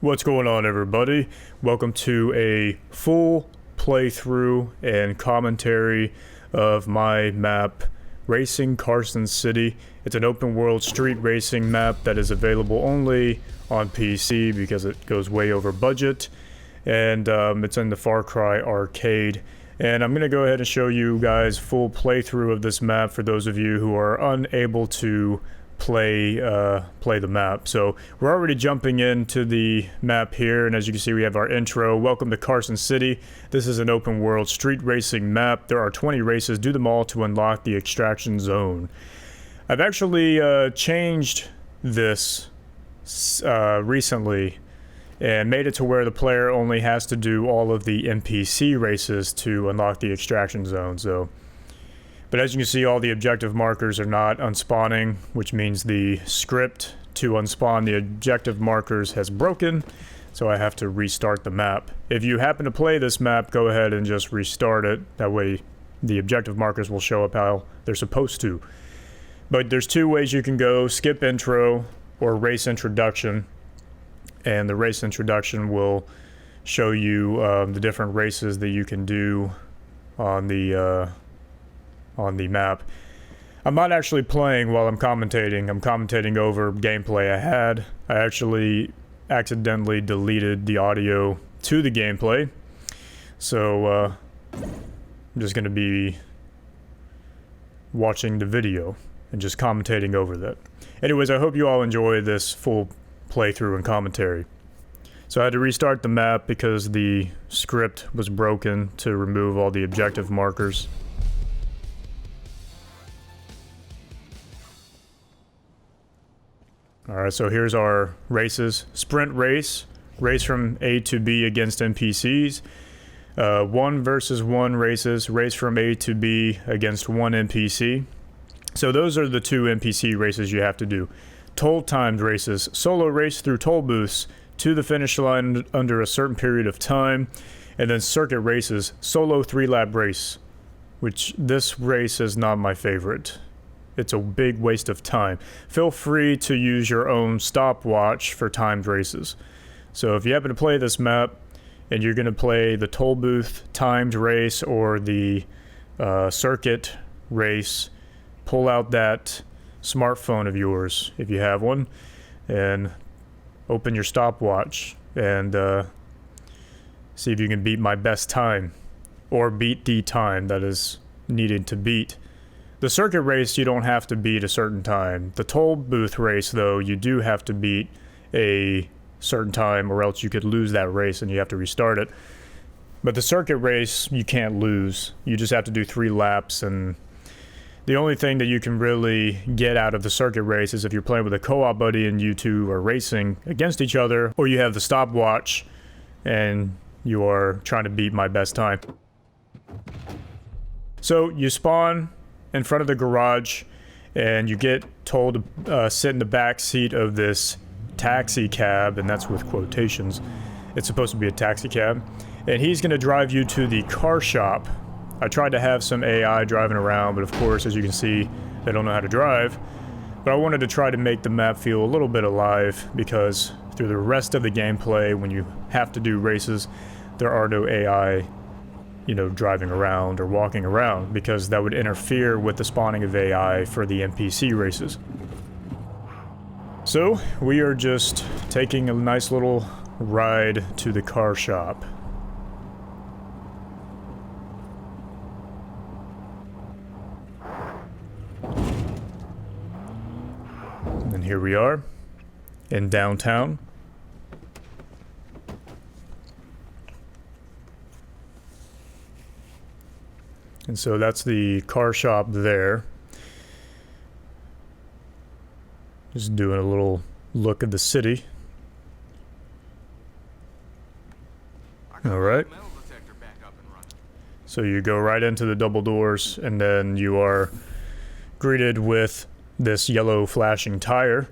What's going on, everybody? Welcome to a full playthrough and commentary of my map, Racing Carson City. It's an open world street racing map that is available only on PC because it goes way over budget, and it's in the Far Cry arcade. And I'm going to go ahead and show you guys full playthrough of this map for those of you who are unable to play the map. So we're already jumping into the map here, and as you can see, we have our intro. Welcome to Carson City. This is an open world street racing map. There are 20 races. Do them all to unlock the extraction zone. I've actually changed this recently and made it to where the player only has to do all of the NPC races to unlock the extraction zone. But as you can see, all the objective markers are not unspawning, which means the script to unspawn the objective markers has broken, so I have to restart the map. If you happen to play this map, go ahead and just restart it. That way the objective markers will show up how they're supposed to. But there's two ways you can go: skip intro or race introduction. And the race introduction will show you the different races that you can do on the map. I'm not actually playing while I'm commentating. I'm commentating over gameplay I had. I actually accidentally deleted the audio to the gameplay. So I'm just going to be watching the video and just commentating over that. Anyways, I hope you all enjoy this full playthrough and commentary. So I had to restart the map because the script was broken to remove all the objective markers. Alright, so here's our races. Sprint race, race from A to B against NPCs. 1 versus 1 races, race from A to B against 1 NPC. So those are the 2 NPC races you have to do. Toll timed races, solo race through toll booths to the finish line under a certain period of time. And then circuit races, solo 3-lap race, which this race is not my favorite. It's a big waste of time. Feel free to use your own stopwatch for timed races. So if you happen to play this map and you're going to play the toll booth timed race or the circuit race, pull out that smartphone of yours, if you have one, and open your stopwatch and see if you can beat my best time, or beat the time that is needed to beat. The circuit race, you don't have to beat a certain time. The toll booth race, though, you do have to beat a certain time, or else you could lose that race and you have to restart it. But the circuit race, you can't lose. You just have to do 3 laps, and the only thing that you can really get out of the circuit race is if you're playing with a co-op buddy and you two are racing against each other, or you have the stopwatch and you are trying to beat my best time. So you spawn in front of the garage and you get told to sit in the back seat of this taxi cab, and that's with quotations. It's supposed to be a taxi cab, and he's going to drive you to the car shop. I tried to have some AI driving around, but of course, as you can see, they don't know how to drive. But I wanted to try to make the map feel a little bit alive, because through the rest of the gameplay, when you have to do races, there are no AI, driving around or walking around, because that would interfere with the spawning of AI for the NPC races. So we are just taking a nice little ride to the car shop. And here we are in downtown. And so that's the car shop there. Just doing a little look at the city. Alright. So you go right into the double doors, and then you are greeted with this yellow flashing tire.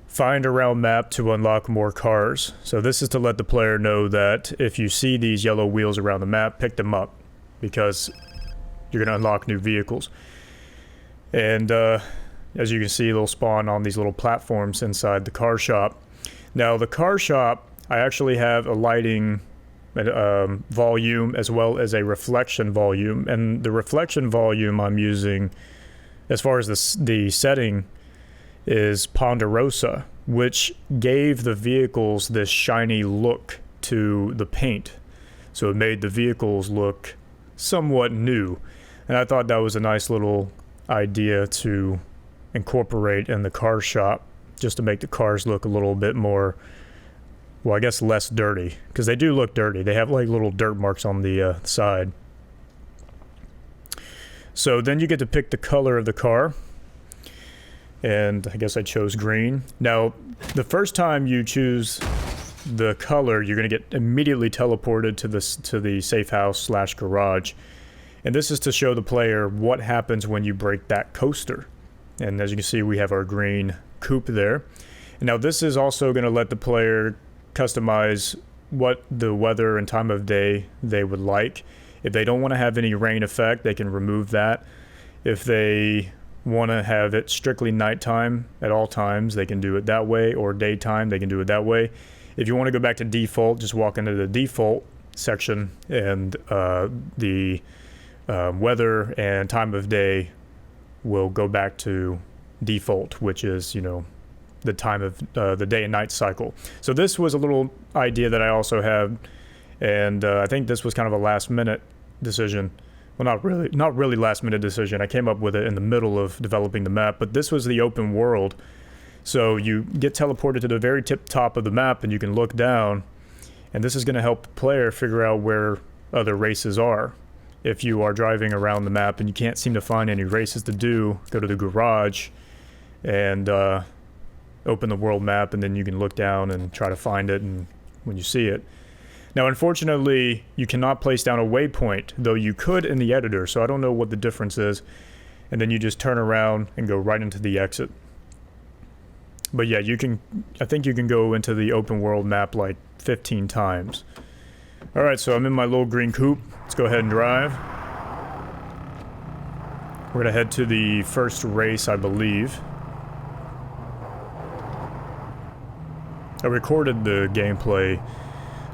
Find around map to unlock more cars. So this is to let the player know that if you see these yellow wheels around the map, pick them up, because you're going to unlock new vehicles. And as you can see, they'll spawn on these little platforms inside the car shop. Now, the car shop I actually have a lighting volume as well as a reflection volume, and the reflection volume I'm using as far as the setting is Ponderosa, which gave the vehicles this shiny look to the paint. So it made the vehicles look somewhat new. And I thought that was a nice little idea to incorporate in the car shop, just to make the cars look a little bit more, well, I guess less dirty, because they do look dirty. They have like little dirt marks on the side. So then you get to pick the color of the car, and I guess I chose green. Now, the first time you choose the color, you're going to get immediately teleported to the safe house / garage. And this is to show the player what happens when you break that coaster. And as you can see, we have our green coupe there. And now this is also going to let the player customize what the weather and time of day they would like. If they don't want to have any rain effect, they can remove that. If they want to have it strictly nighttime at all times, they can do it that way, or daytime, they can do it that way. If you want to go back to default, just walk into the default section, and the weather and time of day will go back to default, which is, you know, the time of the day and night cycle. So this was a little idea that I also had, and I think this was kind of a last minute decision. Well, not really last minute decision. I came up with it in the middle of developing the map, but this was the open world. So you get teleported to the very top of the map, and you can look down, and this is going to help the player figure out where other races are. If you are driving around the map and you can't seem to find any races to do, go to the garage and open the world map, and then you can look down and try to find it, and when you see it. Now, unfortunately, you cannot place down a waypoint, though you could in the editor, so I don't know what the difference is. And then you just turn around and go right into the exit. But yeah, I think you can go into the open world map like 15 times. All right, so I'm in my little green coupe. Let's go ahead and drive. We're gonna head to the first race, I believe. I recorded the gameplay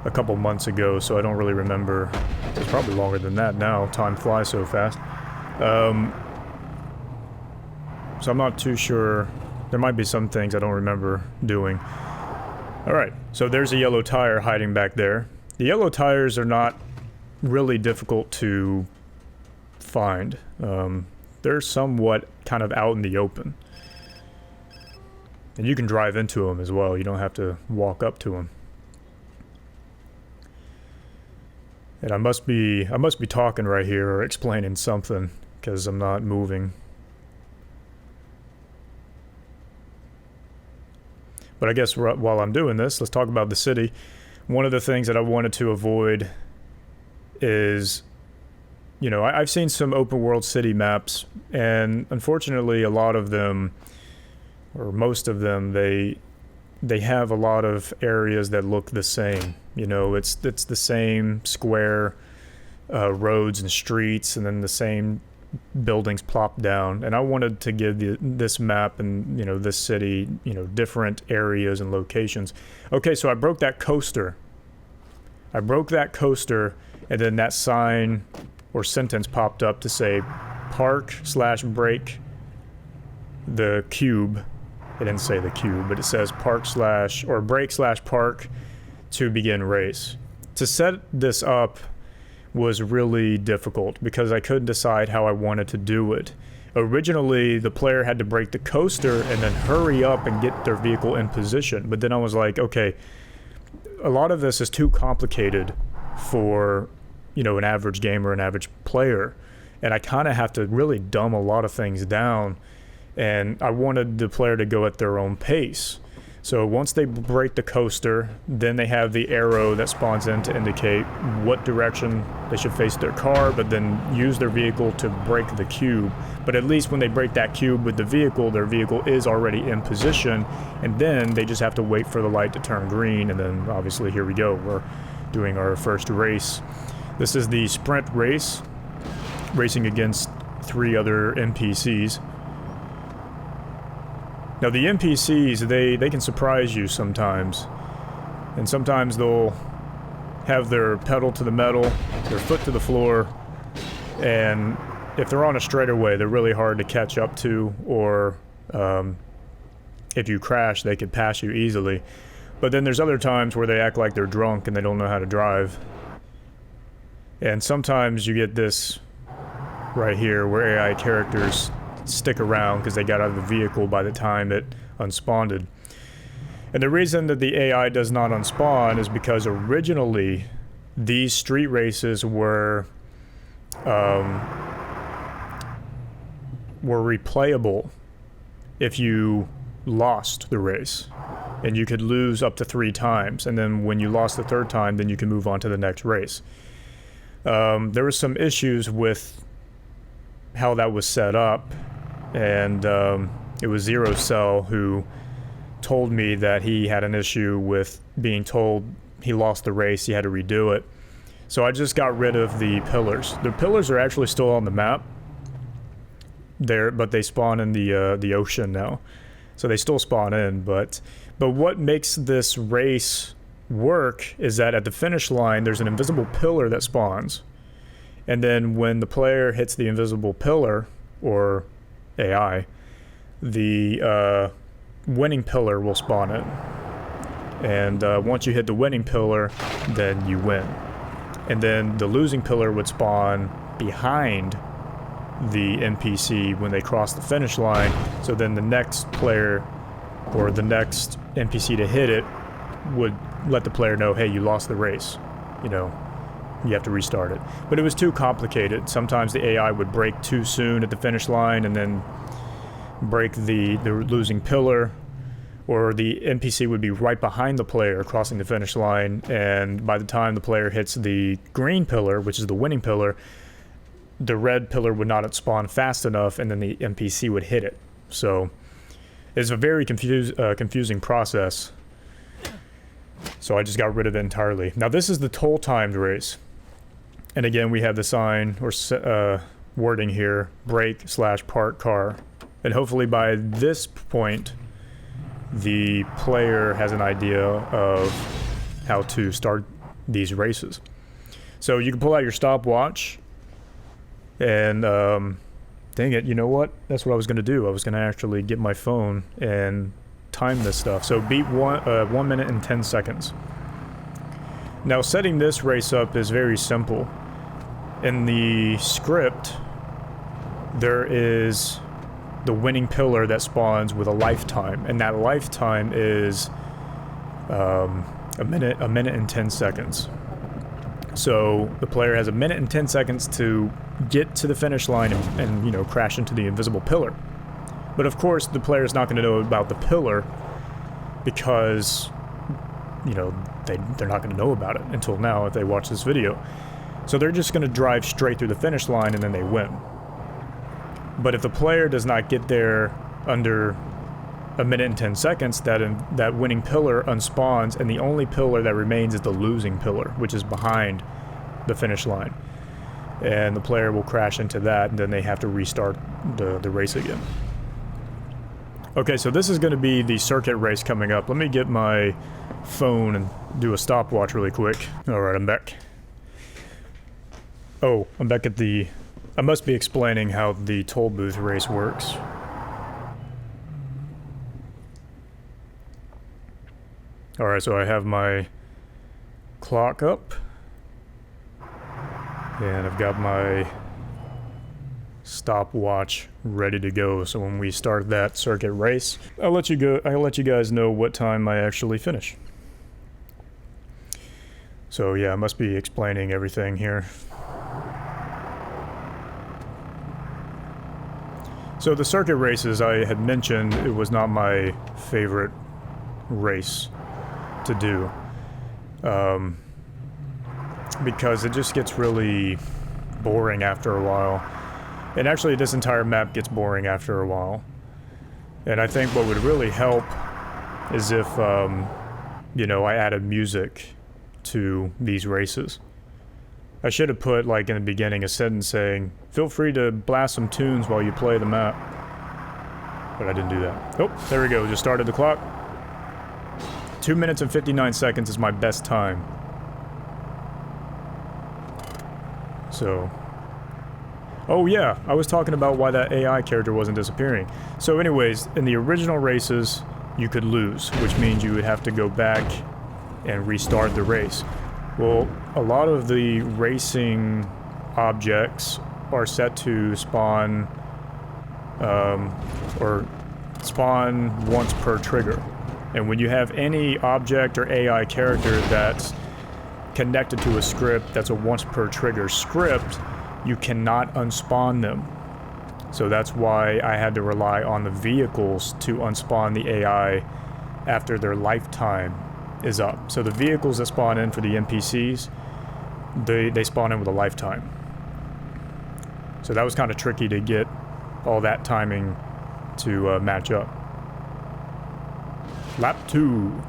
a couple months ago, so I don't really remember. It's probably longer than that now. Time flies so fast. So I'm not too sure. There might be some things I don't remember doing. Alright, so there's a yellow tire hiding back there. The yellow tires are not really difficult to find. They're somewhat kind of out in the open. And you can drive into them as well. You don't have to walk up to them. And I must be talking right here or explaining something, because I'm not moving. But I guess while I'm doing this, let's talk about the city. One of the things that I wanted to avoid is, you know, I've seen some open world city maps, and unfortunately a lot of them, or most of them, they have a lot of areas that look the same. You know, it's the same square roads and streets, and then the same buildings plopped down. And I wanted to give this map and, you know, this city, you know, different areas and locations. Okay, so I broke that coaster. And then that sign or sentence popped up to say park/break the cube. It didn't say the cube, but it says break/park to begin race. To set this up was really difficult because I couldn't decide how I wanted to do it. Originally, the player had to break the coaster and then hurry up and get their vehicle in position. But then I was like, okay, a lot of this is too complicated for, you know, an average gamer, an average player. And I kind of have to really dumb a lot of things down. And I wanted the player to go at their own pace. So once they break the coaster, then they have the arrow that spawns in to indicate what direction they should face their car, but then use their vehicle to break the cube. But at least when they break that cube with the vehicle, their vehicle is already in position, and then they just have to wait for the light to turn green, and then obviously here we go. We're doing our first race. This is the sprint race, racing against 3 other NPCs. Now the NPCs, they can surprise you sometimes. And sometimes they'll have their pedal to the metal, their foot to the floor, and if they're on a straightaway, they're really hard to catch up to, or if you crash, they could pass you easily. But then there's other times where they act like they're drunk and they don't know how to drive. And sometimes you get this right here where AI characters stick around because they got out of the vehicle by the time it unspawned. And the reason that the AI does not unspawn is because originally these street races were replayable if you lost the race. And you could lose up to 3 times, and then when you lost the 3rd time, then you can move on to the next race. There were some issues with how that was set up, and it was Zero Cell who told me that he had an issue with being told he lost the race, he had to redo it. So I just got rid of the pillars. The pillars are actually still on the map there, but they spawn in the ocean now. So they still spawn in, but what makes this race work is that at the finish line, there's an invisible pillar that spawns. And then when the player hits the invisible pillar, or AI, the winning pillar will spawn in. And once you hit the winning pillar, then you win. And then the losing pillar would spawn behind the NPC when they cross the finish line, so then the next player or the next NPC to hit it would let the player know, hey, you lost the race, you know, you have to restart it. But it was too complicated. Sometimes the AI would break too soon at the finish line and then break the losing pillar, or the NPC would be right behind the player crossing the finish line, and by the time the player hits the green pillar, which is the winning pillar, the red pillar would not spawn fast enough, and then the NPC would hit it. So it's a very confusing process. So I just got rid of it entirely. Now this is the toll timed race. And again, we have the sign or wording here, brake/park car. And hopefully by this point, the player has an idea of how to start these races. So you can pull out your stopwatch. And dang it, you know what? That's what I was going to do. I was going to actually get my phone and time this stuff. So beat 1 minute and 10 seconds. Now setting this race up is very simple. In the script, there is the winning pillar that spawns with a lifetime, and that lifetime is a minute and 10 seconds. So the player has 1 minute and 10 seconds to get to the finish line and you know, crash into the invisible pillar. But of course, the player is not going to know about the pillar because, you know, they're not going to know about it until now if they watch this video. So they're just going to drive straight through the finish line and then they win. But if the player does not get there under 1 minute and 10 seconds, that winning pillar unspawns, and the only pillar that remains is the losing pillar, which is behind the finish line. And the player will crash into that, and then they have to restart the race again. Okay, so this is going to be the circuit race coming up. Let me get my phone and do a stopwatch really quick. Alright, I'm back. Oh, I'm back at the... I must be explaining how the toll booth race works. Alright, so I have my clock up. And I've got my stopwatch ready to go. So when we start that circuit race, I'll let you guys know what time I actually finish. So yeah, I must be explaining everything here. So the circuit races, I had mentioned it was not my favorite race to do. Because it just gets really boring after a while. And actually this entire map gets boring after a while. And I think what would really help is if, you know, I added music to these races. I should have put, like, in the beginning a sentence saying, feel free to blast some tunes while you play the map. But I didn't do that. Oh, there we go, just started the clock. 2 minutes and 59 seconds is my best time. So... Oh yeah, I was talking about why that AI character wasn't disappearing. So anyways, in the original races, you could lose, which means you would have to go back and restart the race. Well, a lot of the racing objects are set to spawn, or spawn once per trigger. And when you have any object or AI character that's connected to a script that's a once per trigger script, you cannot unspawn them. So that's why I had to rely on the vehicles to unspawn the AI after their lifetime is up. So the vehicles that spawn in for the NPCs, they spawn in with a lifetime. So that was kind of tricky to get all that timing to match up. Lap 2.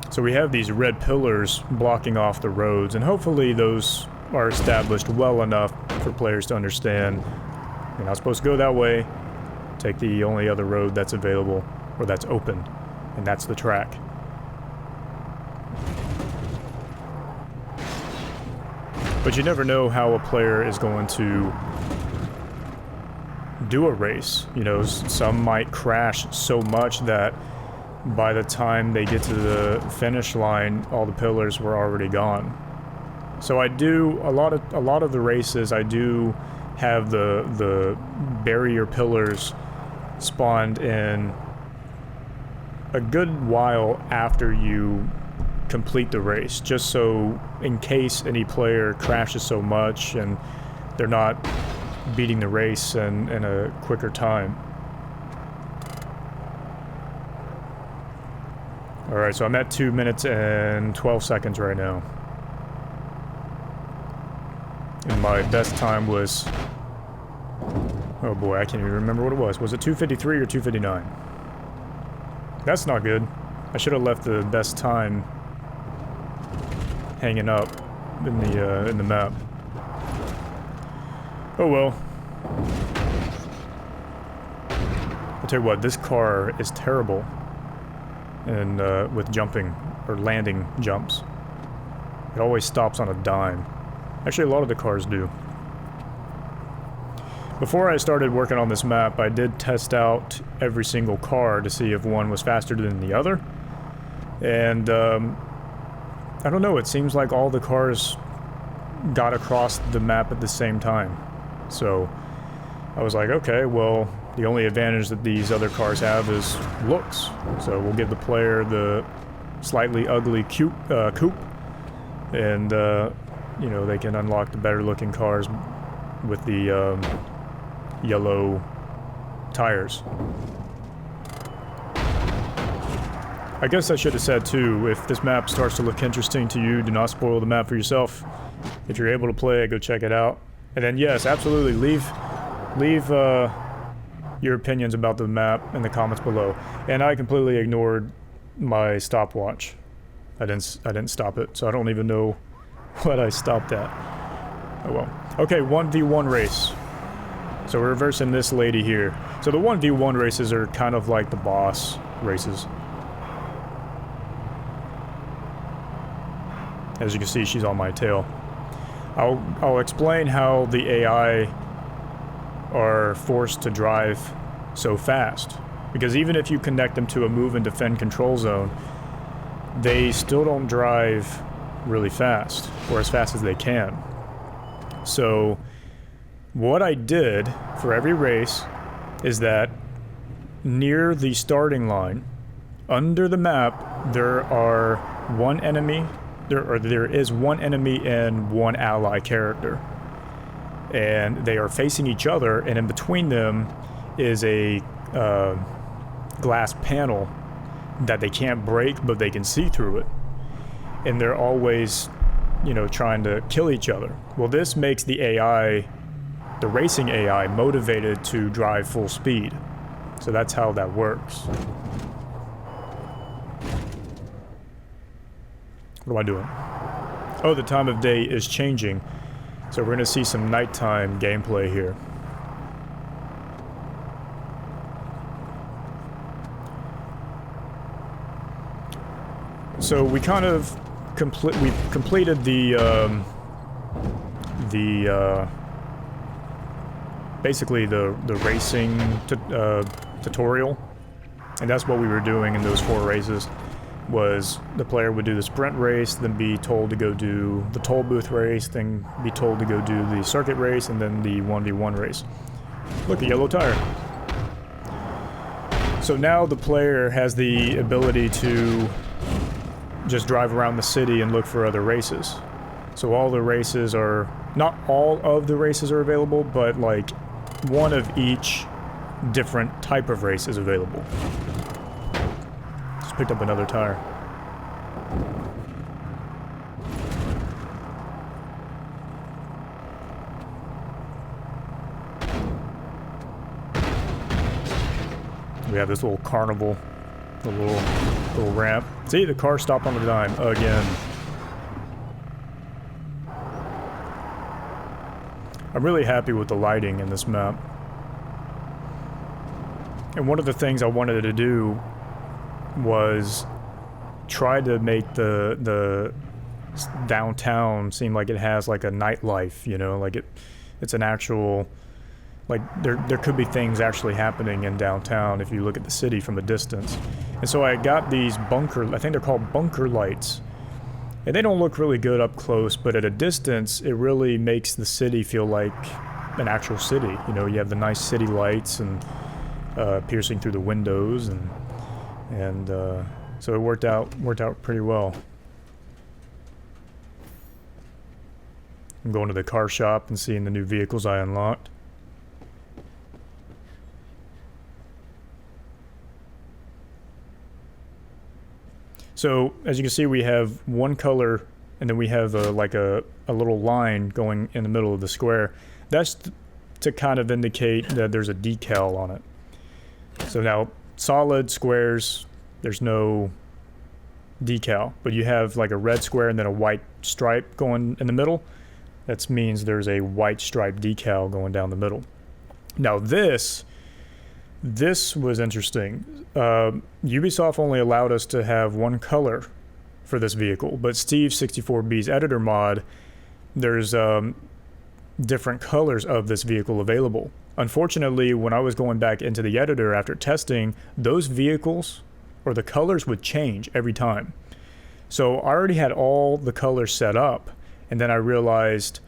So we have these red pillars blocking off the roads, and hopefully those are established well enough for players to understand you're not supposed to go that way, take the only other road that's available, or that's open, and that's the track. But you never know how a player is going to do a race. You know, some might crash so much that by the time they get to the finish line, all the pillars were already gone. So I do a lot of the races. I do have the barrier pillars spawned in a good while after you complete the race, just so in case any player crashes so much and they're not beating the race in a quicker time. Alright, so I'm at 2 minutes and 12 seconds right now. And my best time was... oh boy, I can't even remember what it was. Was it 2:53 or 2:59? That's not good. I should have left the best time hanging up in the map. Oh well. I'll tell you what, this car is terrible. And with jumping or landing jumps. It always stops on a dime. Actually, a lot of the cars do. Before I started working on this map, I did test out every single car to see if one was faster than the other. And I don't know, it seems like all the cars got across the map at the same time. So I was like, okay, well, the only advantage that these other cars have is looks. So we'll give the player the slightly ugly coupe, and you know, they can unlock the better looking cars with the yellow tires. I guess I should have said too, if this map starts to look interesting to you, do not spoil the map for yourself. If you're able to play it, go check it out. And then yes, absolutely, leave your opinions about the map in the comments below. And I completely ignored my stopwatch. I didn't stop it, so I don't even know what I stopped at. Oh well. Okay, 1v1 race. So we're reversing this lady here. So the 1v1 races are kind of like the boss races. As you can see, she's on my tail. I'll explain how the AI are forced to drive so fast. Because even if you connect them to a move and defend control zone, they still don't drive really fast, or as fast as they can. So what I did for every race is that near the starting line, under the map, there is one enemy and one ally character. And they are facing each other, and in between them is a glass panel that they can't break, but they can see through it. And they're always, you know, trying to kill each other. Well, this makes the AI, the racing AI, motivated to drive full speed. So that's how that works. What am I doing? Oh, the time of day is changing. So we're going to see some nighttime gameplay here. So we kind of completed basically the racing tutorial, and that's what we were doing in those 4 races. Was the player would do the sprint race, then be told to go do the toll booth race, then be told to go do the circuit race, and then the 1v1 race. Look, a yellow tire. So now the player has the ability to just drive around the city and look for other races. So all the races are, not all of the races are available, but like one of each different type of race is available. Just picked up another tire. We have this little carnival, the little ramp. See, the car stopped on the dime again. I'm really happy with the lighting in this map. And one of the things I wanted to do was try to make the downtown seem like it has like a nightlife, you know, like it's an actual, like there could be things actually happening in downtown if you look at the city from a distance. And so I got these bunker, I think they're called bunker lights. And they don't look really good up close, but at a distance, it really makes the city feel like an actual city. You know, you have the nice city lights and piercing through the windows, and so it worked out pretty well. I'm going to the car shop and seeing the new vehicles I unlocked. So, as you can see, we have one color, and then we have like a little line going in the middle of the square. That's to kind of indicate that there's a decal on it. So now, solid squares, there's no decal, but you have like a red square and then a white stripe going in the middle. That means there's a white stripe decal going down the middle. Now this was interesting. Ubisoft only allowed us to have one color for this vehicle, but Steve64B's editor mod, there's different colors of this vehicle available. Unfortunately, when I was going back into the editor after testing, those vehicles, or the colors, would change every time. So I already had all the colors set up, and then I realized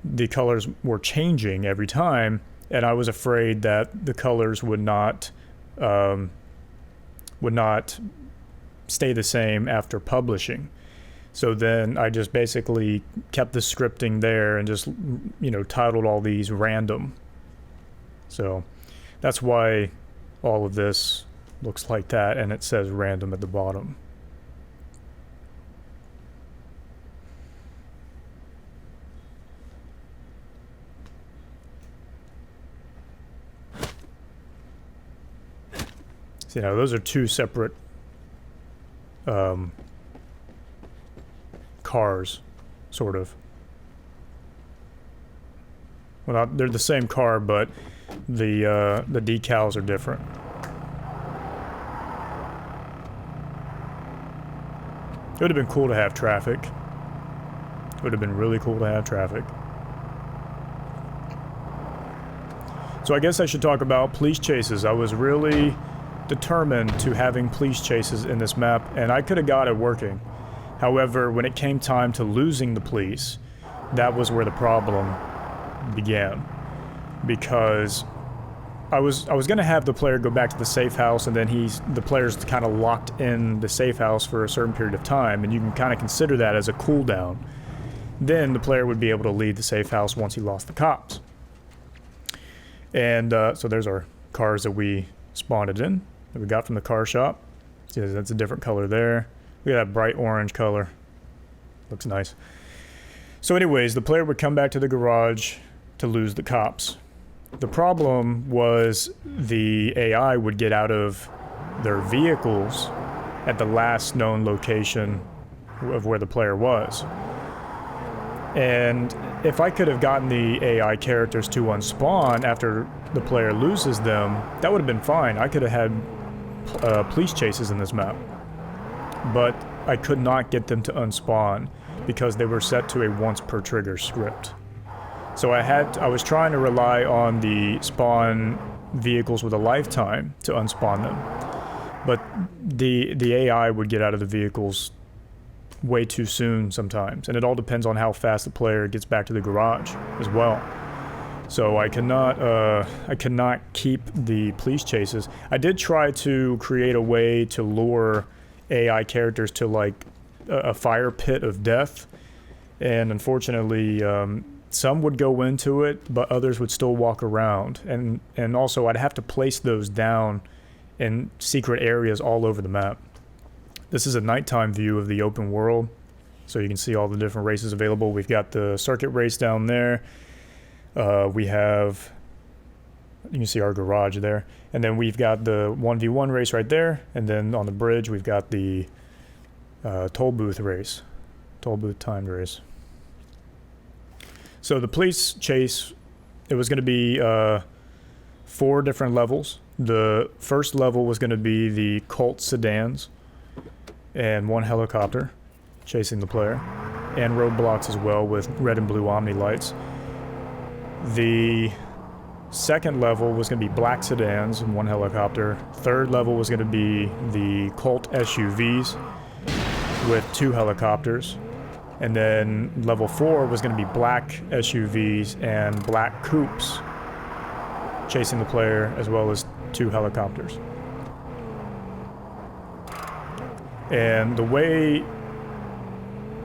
the colors were changing every time, and I was afraid that the colors would not stay the same after publishing. So then I just basically kept the scripting there and just, you know, titled all these random. So that's why all of this looks like that, and it says random at the bottom. So, you know, those are two separate cars, sort of. Well, they're the same car, but the decals are different. It would have been cool to have traffic. It would have been really cool to have traffic. So I guess I should talk about police chases. I was really determined to having police chases in this map, and I could have got it working. However, when it came time to losing the police, that was where the problem began. Because I was going to have the player go back to the safe house, and then the player's kind of locked in the safe house for a certain period of time, and you can kind of consider that as a cooldown. Then the player would be able to leave the safe house once he lost the cops. And so there's our cars that we spawned it in, that we got from the car shop. See, that's a different color there. Look at that bright orange color. Looks nice. So anyways, the player would come back to the garage to lose the cops. The problem was the AI would get out of their vehicles at the last known location of where the player was. And if I could have gotten the AI characters to unspawn after the player loses them, that would have been fine. I could have had police chases in this map. But I could not get them to unspawn because they were set to a once per trigger script. So I was trying to rely on the spawn vehicles with a lifetime to unspawn them. But the AI would get out of the vehicles way too soon sometimes, and it all depends on how fast the player gets back to the garage as well. So I cannot keep the police chases. I did try to create a way to lure AI characters to like a fire pit of death, and unfortunately some would go into it, but others would still walk around, and also I'd have to place those down in secret areas all over the map. This is a nighttime view of the open world, so you can see all the different races available. We've got the circuit race down there. You can see our garage there. And then we've got the 1v1 race right there. And then on the bridge, we've got the toll booth race, toll booth timed race. So the police chase, it was going to be 4 different levels. The first level was going to be the Colt sedans and 1 helicopter chasing the player, and roadblocks as well with red and blue Omni lights. The second level was going to be black sedans and 1 helicopter. Third level was going to be the Colt SUVs with 2 helicopters. And then level 4 was going to be black SUVs and black coupes chasing the player, as well as 2 helicopters. And the way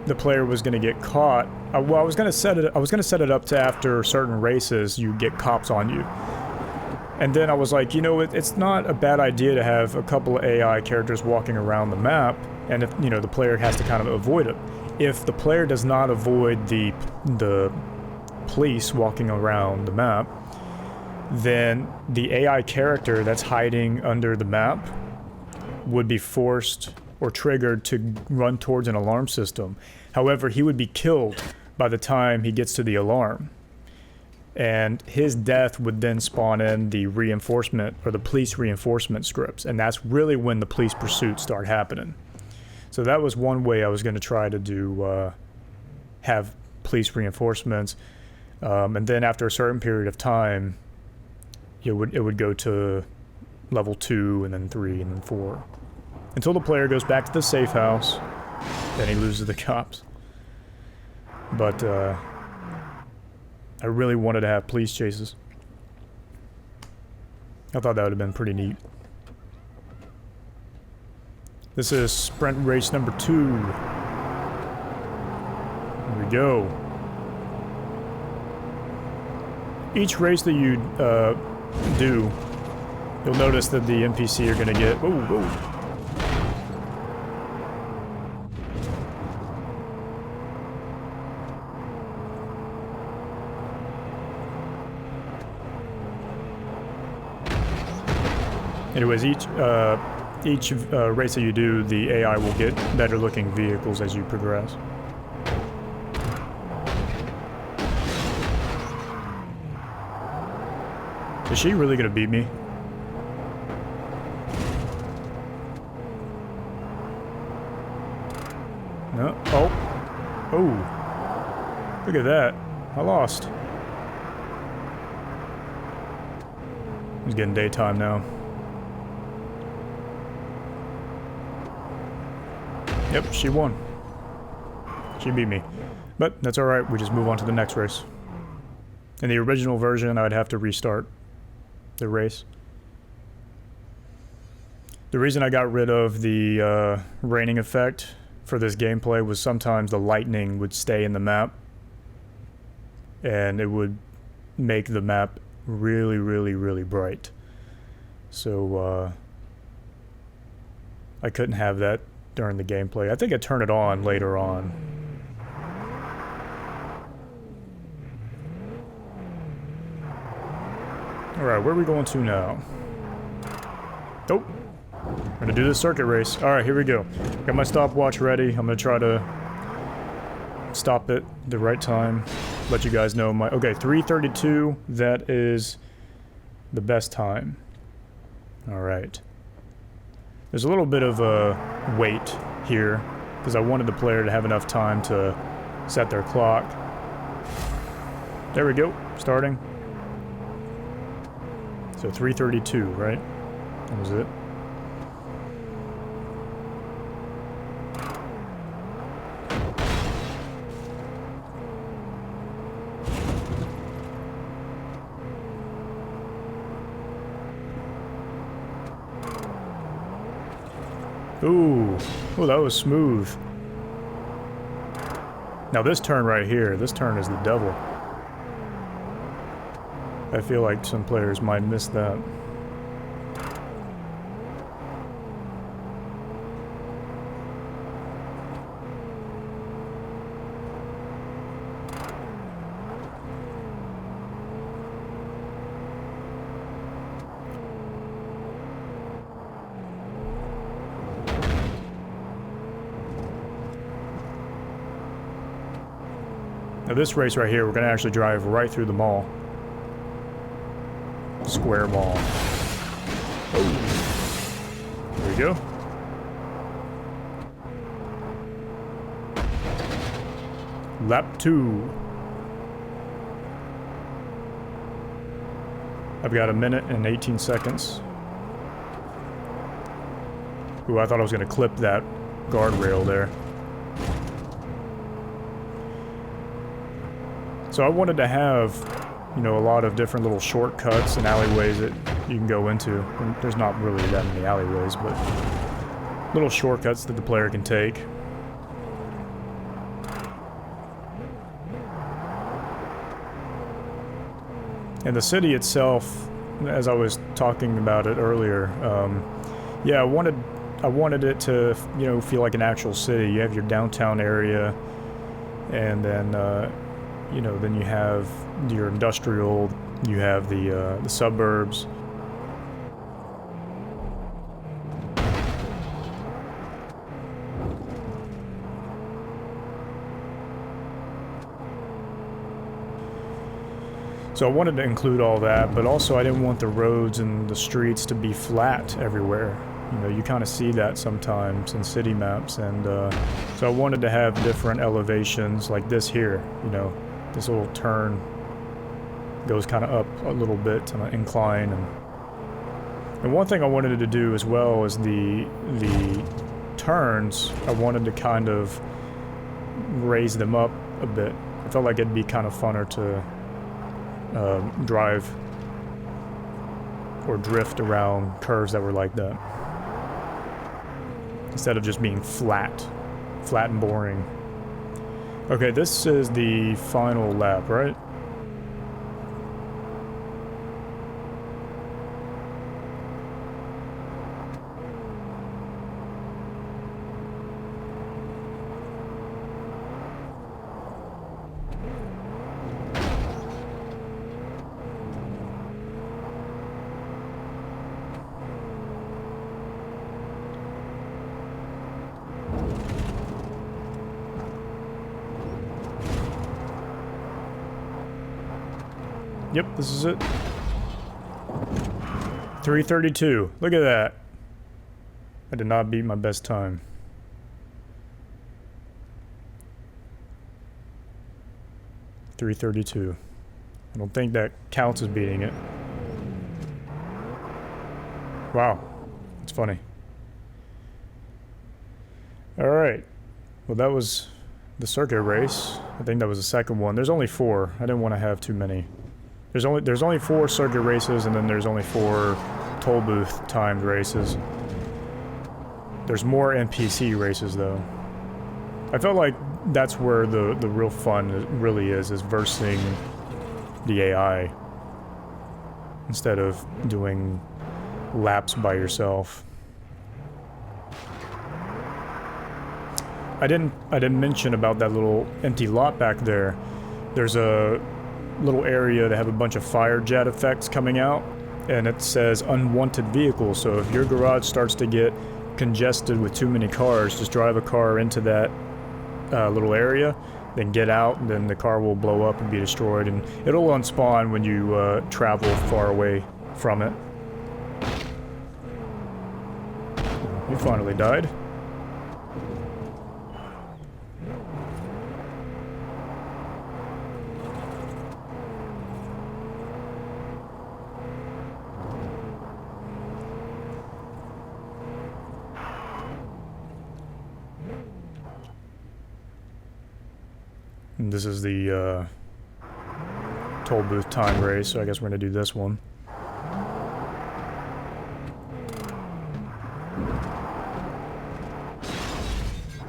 the player was going to get caught, I was going to set it up to after certain races you get cops on you. And then I was like, you know, it's not a bad idea to have a couple of AI characters walking around the map, and if, you know, the player has to kind of avoid it. If the player does not avoid the police walking around the map, then the AI character that's hiding under the map would be forced or triggered to run towards an alarm system. However, he would be killed by the time he gets to the alarm. And his death would then spawn in the reinforcement or the police reinforcement scripts. And that's really when the police pursuits start happening. So that was one way I was going to try to do, have police reinforcements. And then after a certain period of time, it would go to level 2 and then 3 and then 4. Until the player goes back to the safe house, then he loses the cops. But I really wanted to have police chases. I thought that would have been pretty neat. This is sprint race number 2. Here we go. Each race that you do, you'll notice that the NPC are going to get... Whoa. Anyways, each race that you do, the AI will get better looking vehicles as you progress. Is she really gonna beat me? No. Oh. Oh. Look at that. I lost. It's getting daytime now. Yep, she won. She beat me. But that's alright, we just move on to the next race. In the original version, I'd have to restart the race. The reason I got rid of the raining effect for this gameplay was sometimes the lightning would stay in the map, and it would make the map really, really, really bright. So I couldn't have that during the gameplay. I think I turned it on later on. Alright, where are we going to now? Oh! We're gonna do the circuit race. Alright, here we go. Got my stopwatch ready. I'm gonna try to stop it the right time. let you guys know my... Okay, 3:32. That is the best time. All right. There's a little bit of a wait here because I wanted the player to have enough time to set their clock. There we go. Starting. So 3:32, right? That was it. Ooh, oh, that was smooth. Now this turn right here, this turn is the devil. I feel like some players might miss that. Now this race right here, we're gonna actually drive right through the mall. Square mall. Oh. There we go. Lap 2. I've got 1 minute and 18 seconds. Ooh, I thought I was gonna clip that guardrail there. So I wanted to have, you know, a lot of different little shortcuts and alleyways that you can go into. And there's not really that many alleyways, but little shortcuts that the player can take. And the city itself, as I was talking about it earlier, yeah, I wanted it to, you know, feel like an actual city. You have your downtown area, and then you know, then you have your industrial, you have the suburbs. So I wanted to include all that, but also I didn't want the roads and the streets to be flat everywhere. You know, you kind of see that sometimes in city maps, and so I wanted to have different elevations like this here, you know. This little turn goes kind of up a little bit on an incline, and one thing I wanted to do as well is the turns. I wanted to kind of raise them up a bit. I felt like it'd be kind of funner to drive or drift around curves that were like that instead of just being flat and boring. Okay, this is the final lap, right? Yep, this is it. 3:32. Look at that. I did not beat my best time. .332. I don't think that counts as beating it. Wow. It's funny. Alright. Well, that was the circuit race. I think that was the second one. There's only 4. I didn't want to have too many. There's only 4 circuit races, and then there's only 4 toll booth timed races. There's more NPC races though. I felt like that's where the real fun really is versing the AI instead of doing laps by yourself. I didn't mention about that little empty lot back there. There's a little area to have a bunch of fire jet effects coming out, and it says unwanted vehicles. So if your garage starts to get congested with too many cars, just drive a car into that little area, then get out, and then the car will blow up and be destroyed, and it'll unspawn when you travel far away from it. You finally died. And this is the toll booth time race, so I guess we're gonna do this one.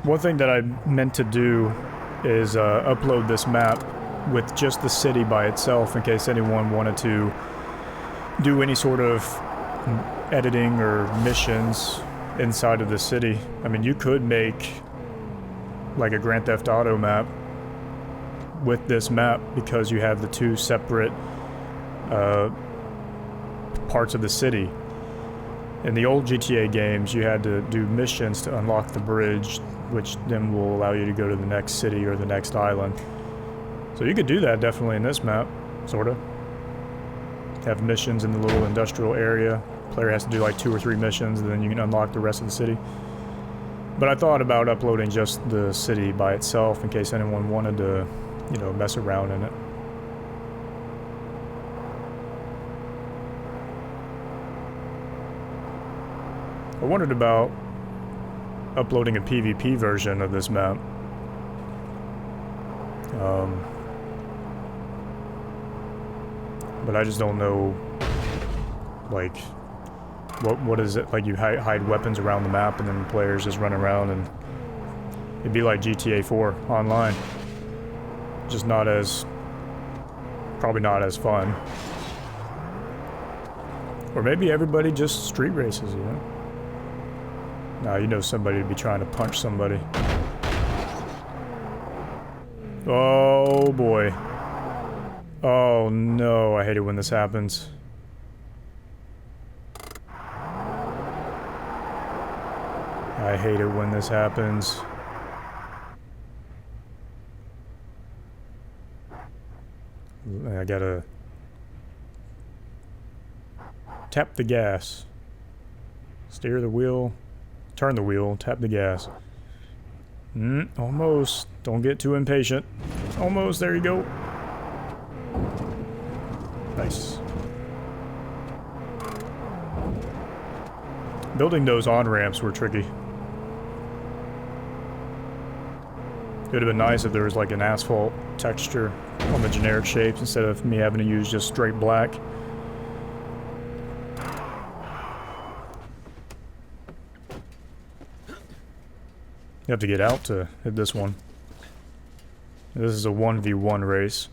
One thing that I meant to do is upload this map with just the city by itself in case anyone wanted to do any sort of editing or missions inside of the city. I mean, you could make like a Grand Theft Auto map with this map because you have the two separate parts of the city. In the old GTA games, you had to do missions to unlock the bridge, which then will allow you to go to the next city or the next island. So you could do that definitely in this map, sorta. Have missions in the little industrial area. Player has to do like 2 or 3 missions, and then you can unlock the rest of the city. But I thought about uploading just the city by itself in case anyone wanted to, you know, mess around in it. I wondered about uploading a PvP version of this map. But I just don't know, like, what is it? Like, you hide weapons around the map and then players just run around, and it'd be like GTA 4 online. Just not as, probably not as fun. Or maybe everybody just street races, you know? Nah, you know somebody would be trying to punch somebody. Oh boy. Oh no, I hate it when this happens. I hate it when this happens. I gotta tap the gas, steer the wheel, turn the wheel, tap the gas. Almost. Don't get too impatient. Almost. There you go. Nice. Building those on-ramps were tricky. It would have been nice if there was like an asphalt texture on the generic shapes instead of me having to use just straight black. You have to get out to hit this one. This is a 1v1 race.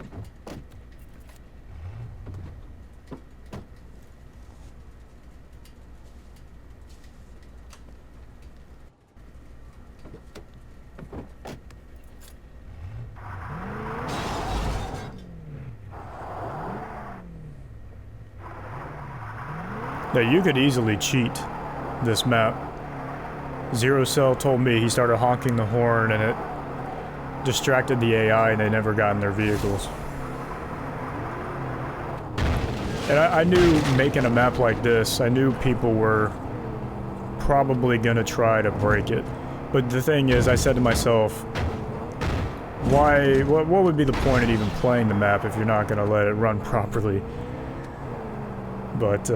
Now you could easily cheat this map. Zero Cell told me he started honking the horn and it distracted the AI and they never got in their vehicles. And I knew making a map like this, I knew people were probably gonna try to break it. But the thing is, I said to myself, what would be the point of even playing the map if you're not gonna let it run properly? But,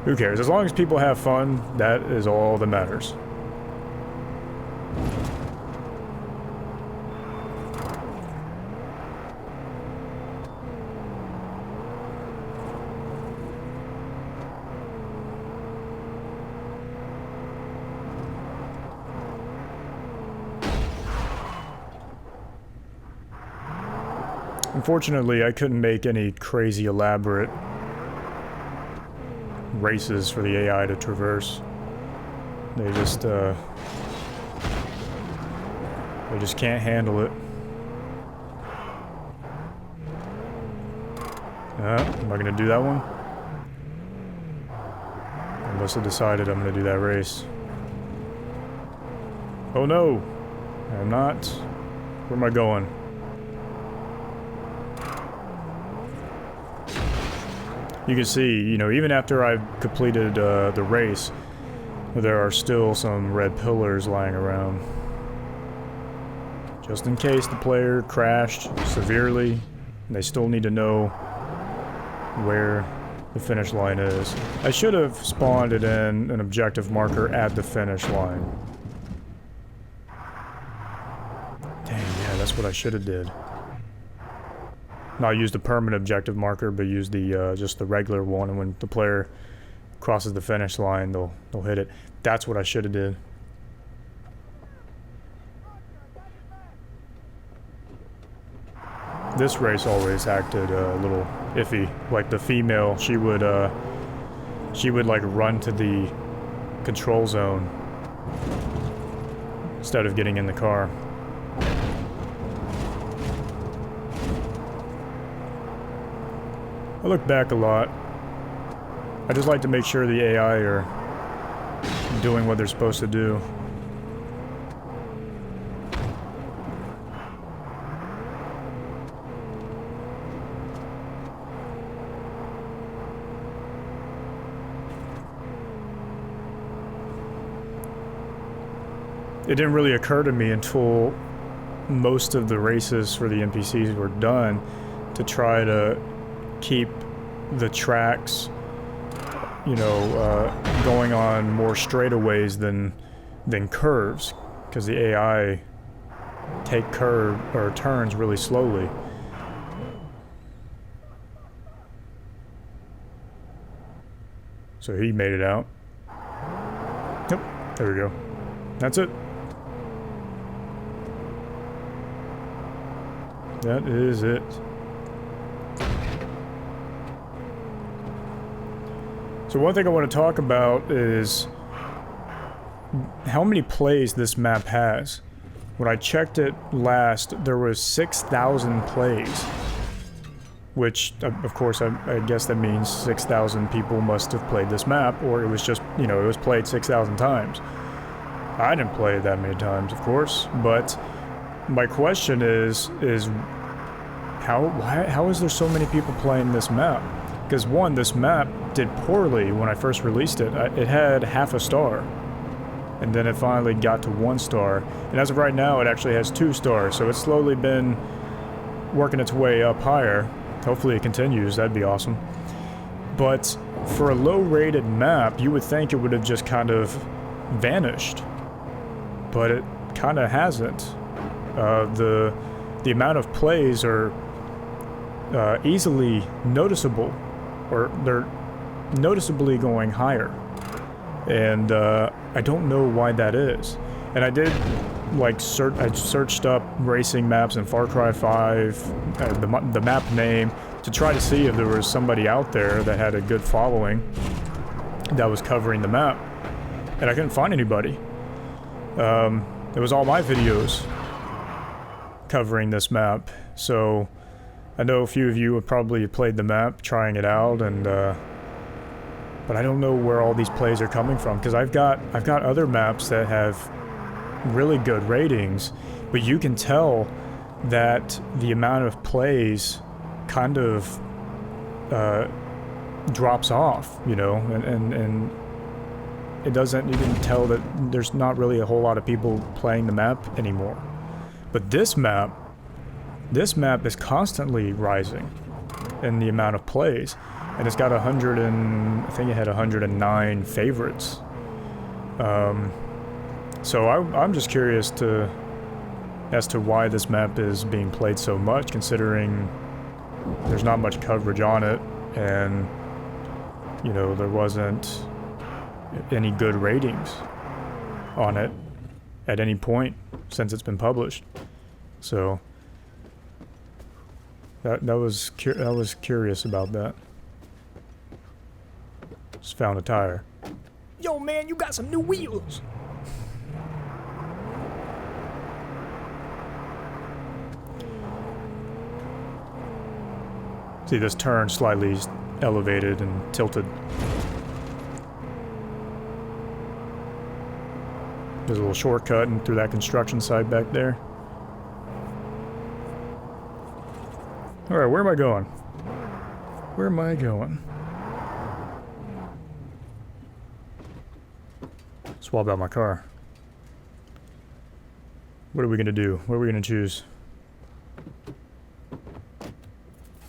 who cares? As long as people have fun, that is all that matters. Unfortunately, I couldn't make any crazy elaborate races for the AI to traverse. They just can't handle it. Am I gonna do that one? I must have decided I'm gonna do that race. Oh no! I'm not. Where am I going? You can see, you know, even after I've completed the race, there are still some red pillars lying around. Just in case the player crashed severely, they still need to know where the finish line is. I should have spawned it in an objective marker at the finish line. Dang, yeah, that's what I should have did. Not use the permanent objective marker, but use the just the regular one, and when the player crosses the finish line, they'll hit it. That's what I should have did. This race always acted a little iffy. Like the female, she would like run to the control zone instead of getting in the car. I look back a lot. I just like to make sure the AI are doing what they're supposed to do. It didn't really occur to me until most of the races for the NPCs were done to try to keep the tracks, you know, going on more straightaways than curves, because the AI take turns really slowly. So he made it out. Yep, there we go. That's it. That is it. So one thing I want to talk about is how many plays this map has. When I checked it last, there was 6,000 plays. Which, of course, I guess that means 6,000 people must have played this map, or it was just, you know, it was played 6,000 times. I didn't play it that many times, of course, but my question is how is there so many people playing this map? Because one, this map did poorly when I first released it. It had half a star, and then it finally got to 1 star, and as of right now it actually has 2 stars, so it's slowly been working its way up higher. Hopefully it continues, that'd be awesome. But for a low-rated map, you would think it would have just kind of vanished, but it kind of hasn't. The amount of plays are easily noticeable, or they're noticeably going higher, and I don't know why that is. And I did like I searched up racing maps in Far Cry 5, the map name, to try to see if there was somebody out there that had a good following that was covering the map, and I couldn't find anybody. It was all my videos covering this map, so I know a few of you have probably played the map, trying it out, and but I don't know where all these plays are coming from, because I've got other maps that have really good ratings, but you can tell that the amount of plays kind of drops off, you know, and it doesn't, you can tell that there's not really a whole lot of people playing the map anymore. But this map is constantly rising in the amount of plays, and it's got I think it had 109 favorites. So I'm just curious as to why this map is being played so much, considering there's not much coverage on it, and, you know, there wasn't any good ratings on it at any point since it's been published. So that was curious about that. Just found a tire. Yo, man, you got some new wheels. See, this turn slightly elevated and tilted. There's a little shortcut and through that construction site back there. Alright, where am I going? Where am I going? Swap out my car. What are we gonna do? What are we gonna choose?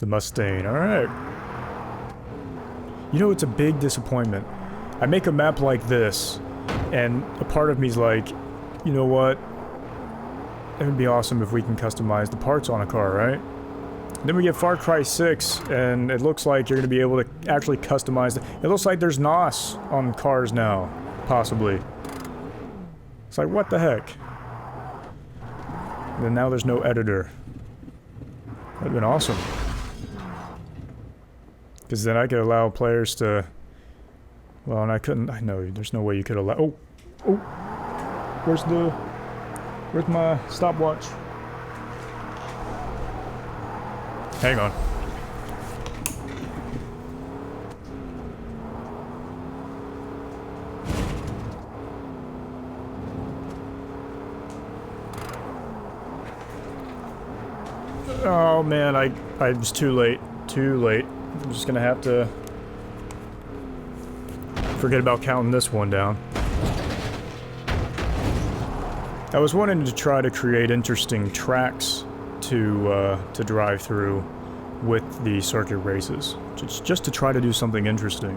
The Mustang, alright. You know, it's a big disappointment. I make a map like this, and a part of me's like, you know what? It would be awesome if we can customize the parts on a car, right? Then we get Far Cry 6, and it looks like you're going to be able to actually customize it. Looks like there's NOS on cars now, possibly. It's like, what the heck? And then now there's no editor. That'd have been awesome. Because then I could allow players to... Well, and I couldn't... I know, there's no way you could allow... Oh! Oh! Where's my stopwatch? Hang on. Oh man, I was too late. Too late. I'm just gonna have to forget about counting this one down. I was wanting to try to create interesting tracks to drive through with the circuit races, just to try to do something interesting.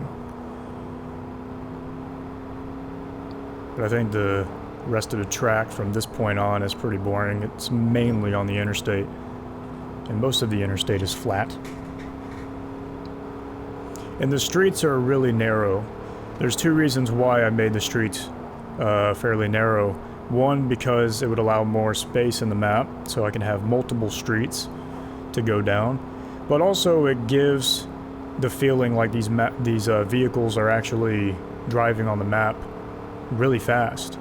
But I think the rest of the track from this point on is pretty boring. It's mainly on the interstate, and most of the interstate is flat. And the streets are really narrow. There's two reasons why I made the streets fairly narrow. One, because it would allow more space in the map, so I can have multiple streets to go down. But also it gives the feeling like these vehicles are actually driving on the map really fast.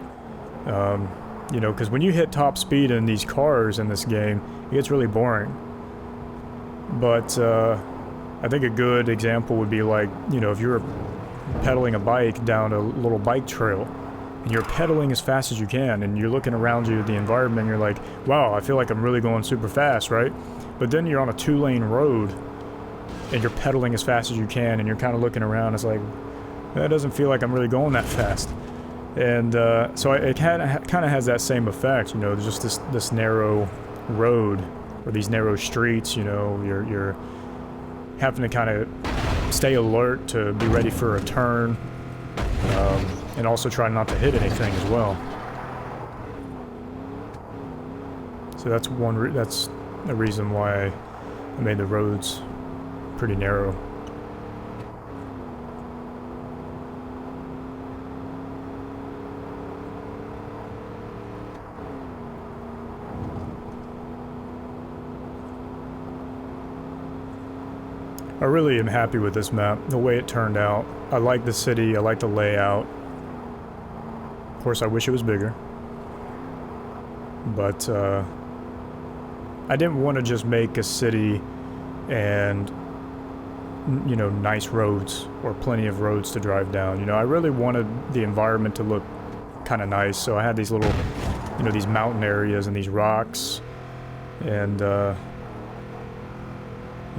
You know, because when you hit top speed in these cars in this game, it gets really boring. But I think a good example would be like, you know, if you're pedaling a bike down a little bike trail, and you're pedaling as fast as you can, and you're looking around you at the environment, and you're like, wow, I feel like I'm really going super fast, right? But then you're on a 2-lane road, and you're pedaling as fast as you can, and you're kind of looking around, it's like, that doesn't feel like I'm really going that fast. And so it kind of has that same effect, you know, just this narrow road, or these narrow streets, you know, you're having to kind of stay alert to be ready for a turn. And also try not to hit anything as well. So that's that's a reason why I made the roads pretty narrow. I really am happy with this map, the way it turned out. I like the city, I like the layout. Of course, I wish it was bigger. But, I didn't want to just make a city and, you know, nice roads, or plenty of roads to drive down. You know, I really wanted the environment to look kind of nice, so I had these little, you know, these mountain areas and these rocks, and, you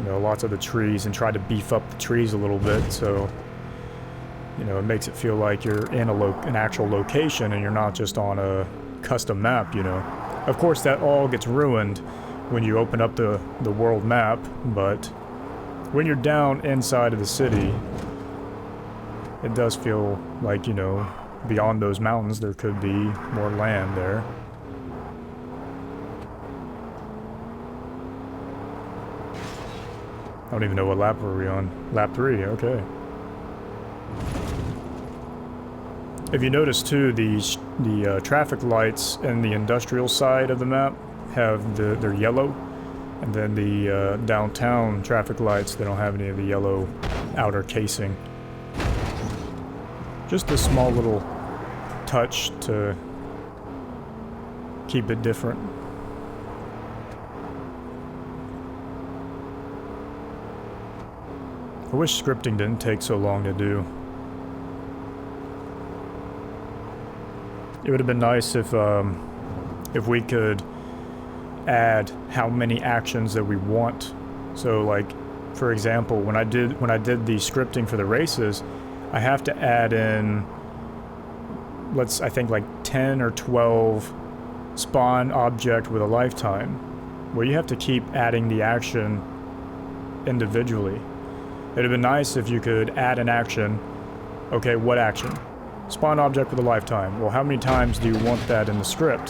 know, lots of the trees, and tried to beef up the trees a little bit, so... You know, it makes it feel like you're in an actual location and you're not just on a custom map, you know. Of course, that all gets ruined when you open up the world map, but when you're down inside of the city, it does feel like, you know, beyond those mountains there could be more land there. I don't even know what lap were we on. Lap 3, okay. If you notice too, the traffic lights in the industrial side of the map they're yellow, and then the downtown traffic lights, they don't have any of the yellow outer casing. Just a small little touch to keep it different. I wish scripting didn't take so long to do. It would have been nice if we could add how many actions that we want So like, for example, when I did the scripting for the races, I have to add in, I think like 10 or 12 spawn object with a lifetime, where you have to keep adding the action individually. It'd have been nice if you could add an action. Okay, what action? Spawn object with a lifetime. Well, how many times do you want that in the script?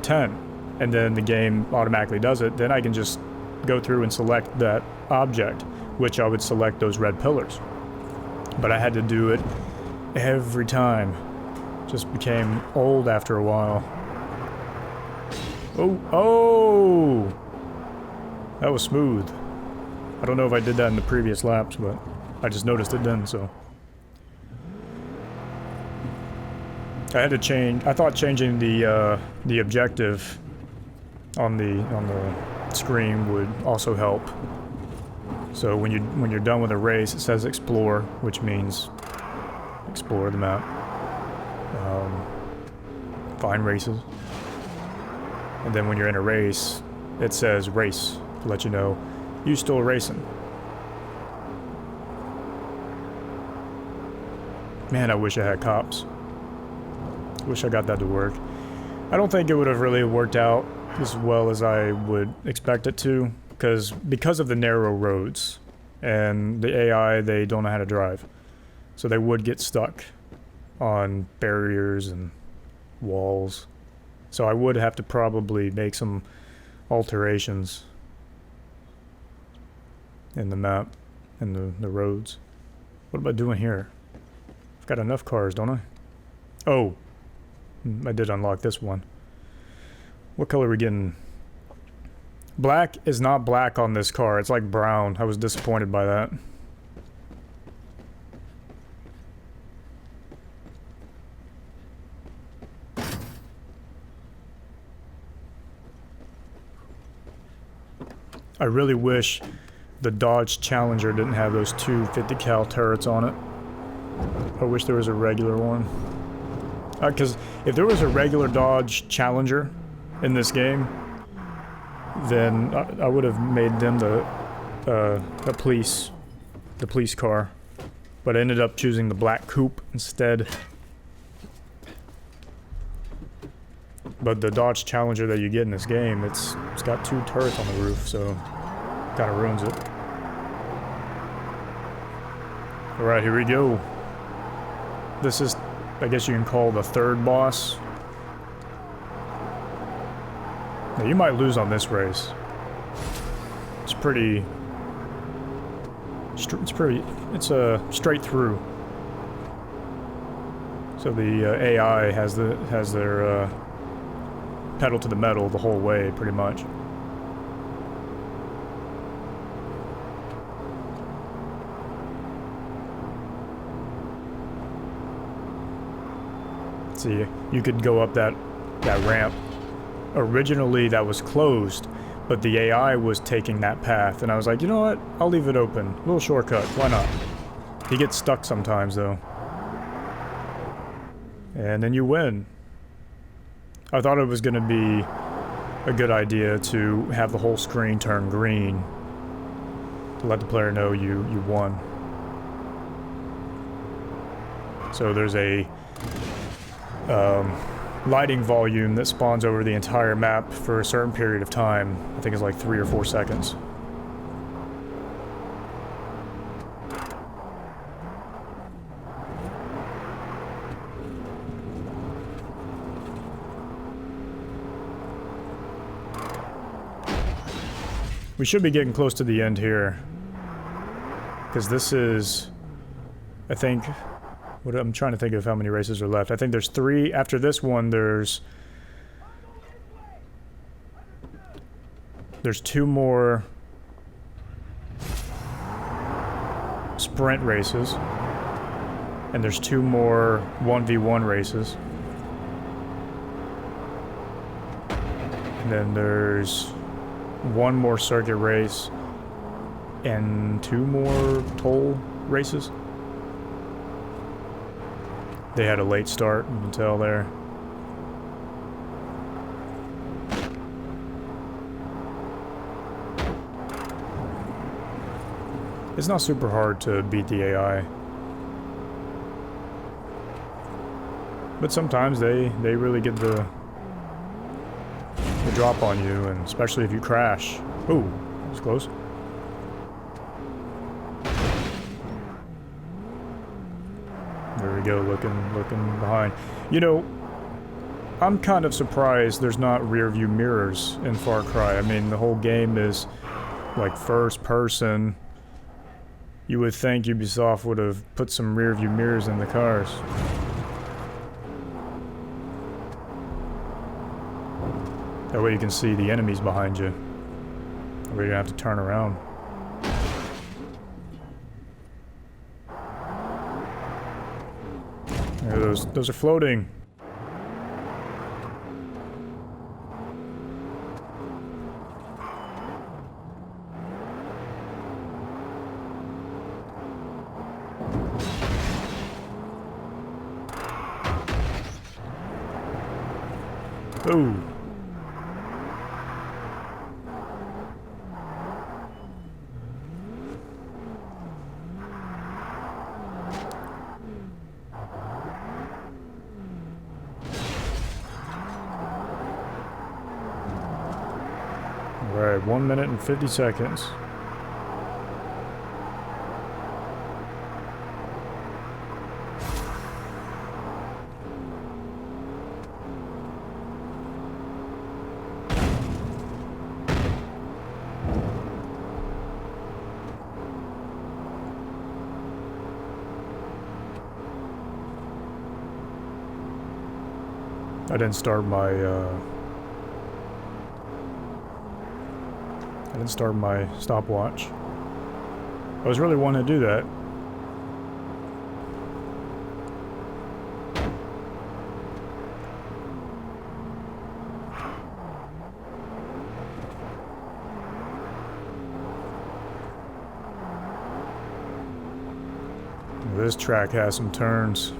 10. And then the game automatically does it. Then I can just go through and select that object, which I would select those red pillars. But I had to do it every time. Just became old after a while. Oh! That was smooth. I don't know if I did that in the previous laps, but I just noticed it then, so. I had to change. I thought changing the objective on the screen would also help. So when you're done with a race, it says explore, which means explore the map, find races, and then when you're in a race, it says race to let you know you still racing. Man, I wish I had cops. Wish I got that to work. I don't think it would have really worked out as well as I would expect it to, because of the narrow roads and the AI, they don't know how to drive. So they would get stuck on barriers and walls. So I would have to probably make some alterations in the map and the roads. What am I doing here? I've got enough cars, don't I? Oh, I did unlock this one. What color are we getting? Black is not black on this car. It's like brown. I was disappointed by that. I really wish the Dodge Challenger didn't have those two 50 cal turrets on it. I wish there was a regular one. Because if there was a regular Dodge Challenger in this game, then I would have made them the police car. But I ended up choosing the black coupe instead. But the Dodge Challenger that you get in this game, it's got two turrets on the roof, so kind of ruins it. Alright, here we go. This is, I guess you can call the third boss. Now, you might lose on this race. It's pretty... It's straight through. So the AI has their pedal to the metal the whole way, pretty much. See, you could go up that ramp. Originally that was closed, but the AI was taking that path, and I was like, you know what? I'll leave it open. A little shortcut, why not? He gets stuck sometimes, though. And then you win. I thought it was going to be a good idea to have the whole screen turn green to let the player know you won. So there's a lighting volume that spawns over the entire map for a certain period of time. I think it's like 3 or 4 seconds. We should be getting close to the end here, because this is, I think, what I'm trying to think of how many races are left. I think there's 3. After this one, there's 2 more sprint races, and there's 2 more 1v1 races, and then there's 1 more circuit race and 2 more toll races. They had a late start, you can tell there. It's not super hard to beat the AI. But sometimes they really get the drop on you, and especially if you crash. Ooh, that was close. There we go, looking behind. You know, I'm kind of surprised there's not rear view mirrors in Far Cry. I mean, the whole game is like first person. You would think Ubisoft would have put some rear view mirrors in the cars. That way you can see the enemies behind you. Or you're gonna have to turn around. Yeah, those are floating. Ooh. Alright, 1 minute and 50 seconds. I didn't start my stopwatch. I was really wanting to do that. This track has some turns.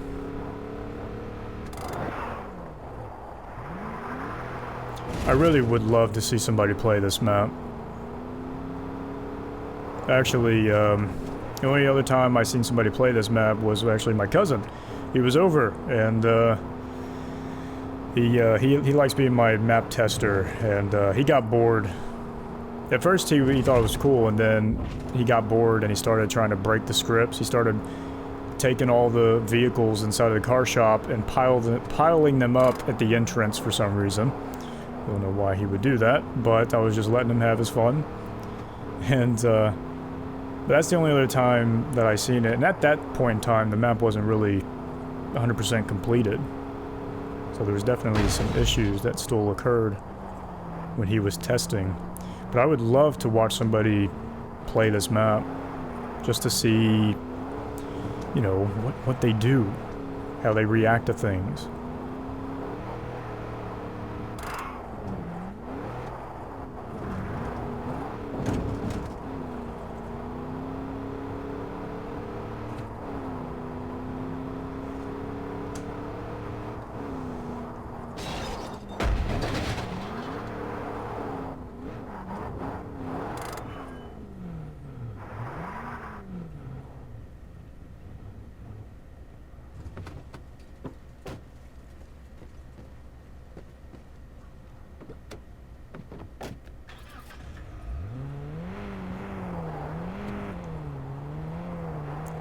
I really would love to see somebody play this map. Actually, the only other time I seen somebody play this map was actually my cousin. He was over, and he likes being my map tester, and he got bored. At first he thought it was cool, and then he got bored and he started trying to break the scripts. He started taking all the vehicles inside of the car shop and piling them up at the entrance for some reason. I don't know why he would do that, but I was just letting him have his fun. And but that's the only other time that I seen it. And at that point in time, the map wasn't really 100% completed. So there was definitely some issues that still occurred when he was testing. But I would love to watch somebody play this map just to see, you know, what they do, how they react to things.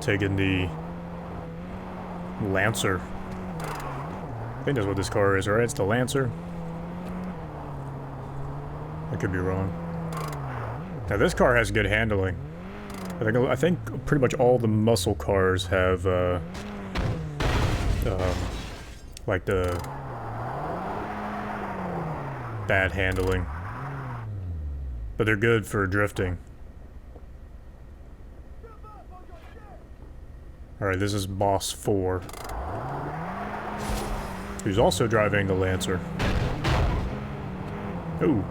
Taking the Lancer. I think that's what this car is, right? It's the Lancer. I could be wrong. Now this car has good handling. I think pretty much all the muscle cars have like the bad handling, but they're good for drifting. Alright, this is Boss 4, who's also driving the Lancer. Ooh.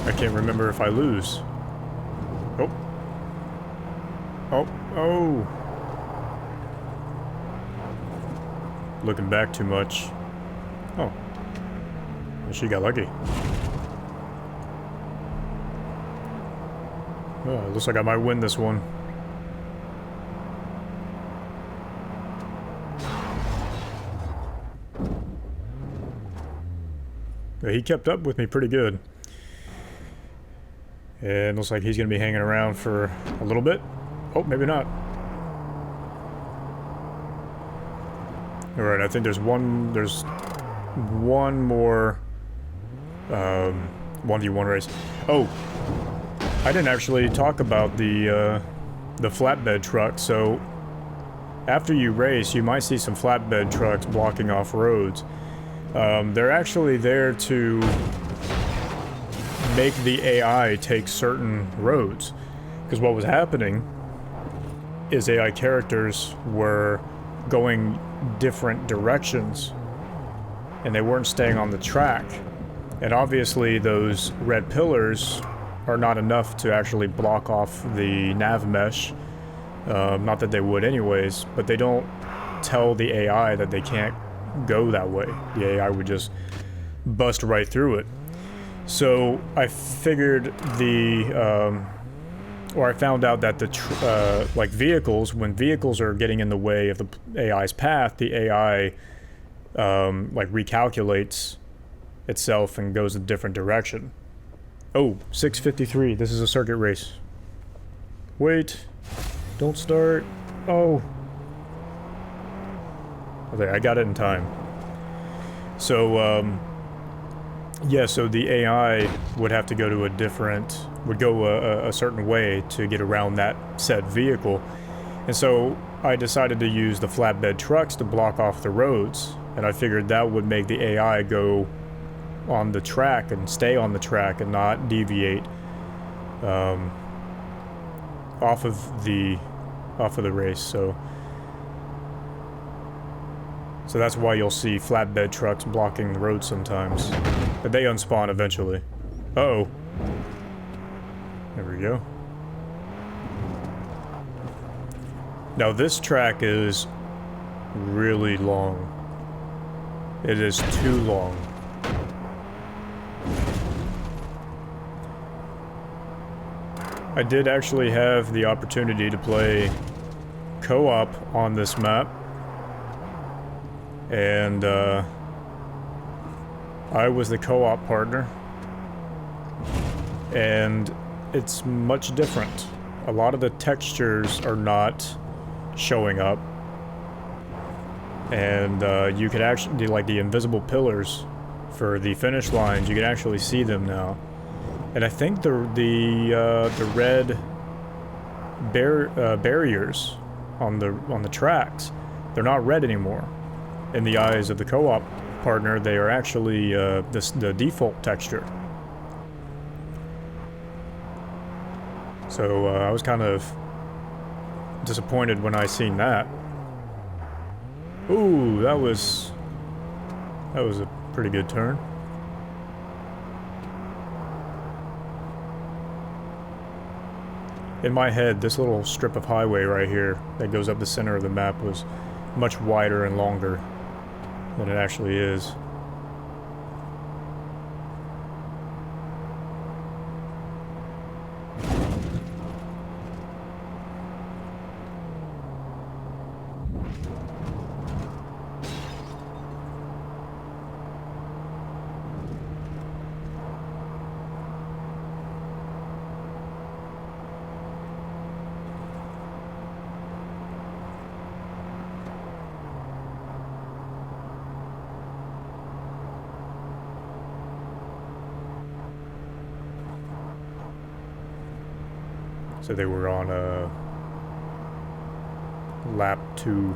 I can't remember if I lose. Oh. Oh. Oh. Looking back too much. Oh. She got lucky. Oh, looks like I might win this one. Yeah, he kept up with me pretty good. And looks like he's going to be hanging around for a little bit. Oh, maybe not. Alright, I think there's one more 1v1 race. Oh, I didn't actually talk about the flatbed truck. So after you race, you might see some flatbed trucks blocking off roads. They're actually there to make the AI take certain roads. Because what was happening is AI characters were going different directions and they weren't staying on the track. And obviously those red pillars are not enough to actually block off the nav mesh. Not that they would anyways, but they don't tell the AI that they can't go that way. The AI would just bust right through it. So I figured or I found out that like vehicles, when vehicles are getting in the way of the AI's path, the AI like recalculates itself and goes a different direction. Oh, 6:53. This is a circuit race. Wait. Don't start. Oh. Okay, I got it in time. So, yeah, so the AI would have to go to would go a certain way to get around that said vehicle. And so I decided to use the flatbed trucks to block off the roads. And I figured that would make the AI go on the track and stay on the track and not deviate off of the race. So that's why you'll see flatbed trucks blocking the road sometimes. But they unspawn eventually. Uh-oh. There we go. Now this track is really long. It is too long. I did actually have the opportunity to play co-op on this map. And I was the co-op partner. And it's much different. A lot of the textures are not showing up. And you could actually, like the invisible pillars for the finish lines, you can actually see them now. And I think the red barriers on the tracks, they're not red anymore. In the eyes of the co-op partner, they are actually the default texture. So I was kind of disappointed when I seen that. Ooh, that was a pretty good turn. In my head, this little strip of highway right here that goes up the center of the map was much wider and longer than it actually is. So they were on lap 2.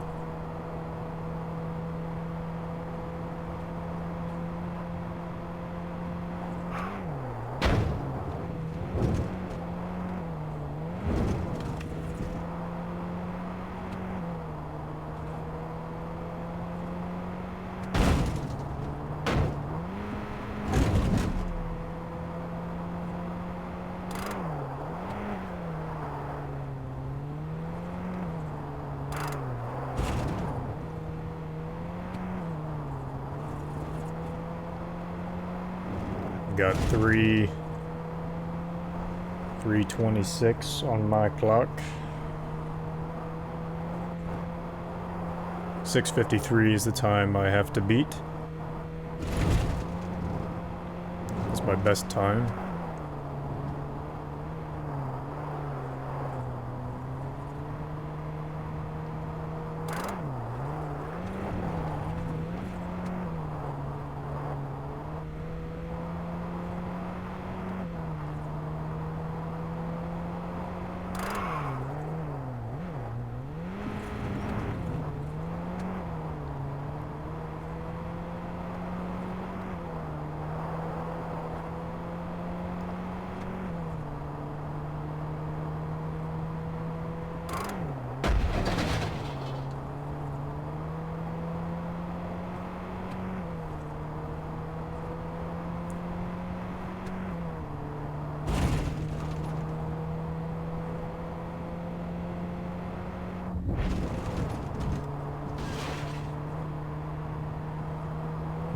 Got three 3:26 on my clock. 6:53 is the time I have to beat. It's my best time.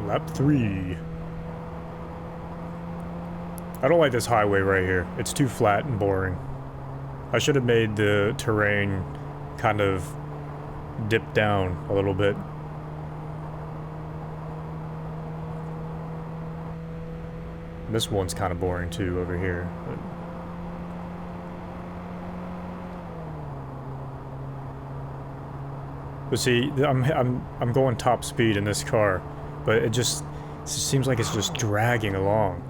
Lap 3. I don't like this highway right here. It's too flat and boring. I should have made the terrain kind of dip down a little bit. This one's kind of boring too over here. But see, I'm going top speed in this car, but it just seems like it's just dragging along.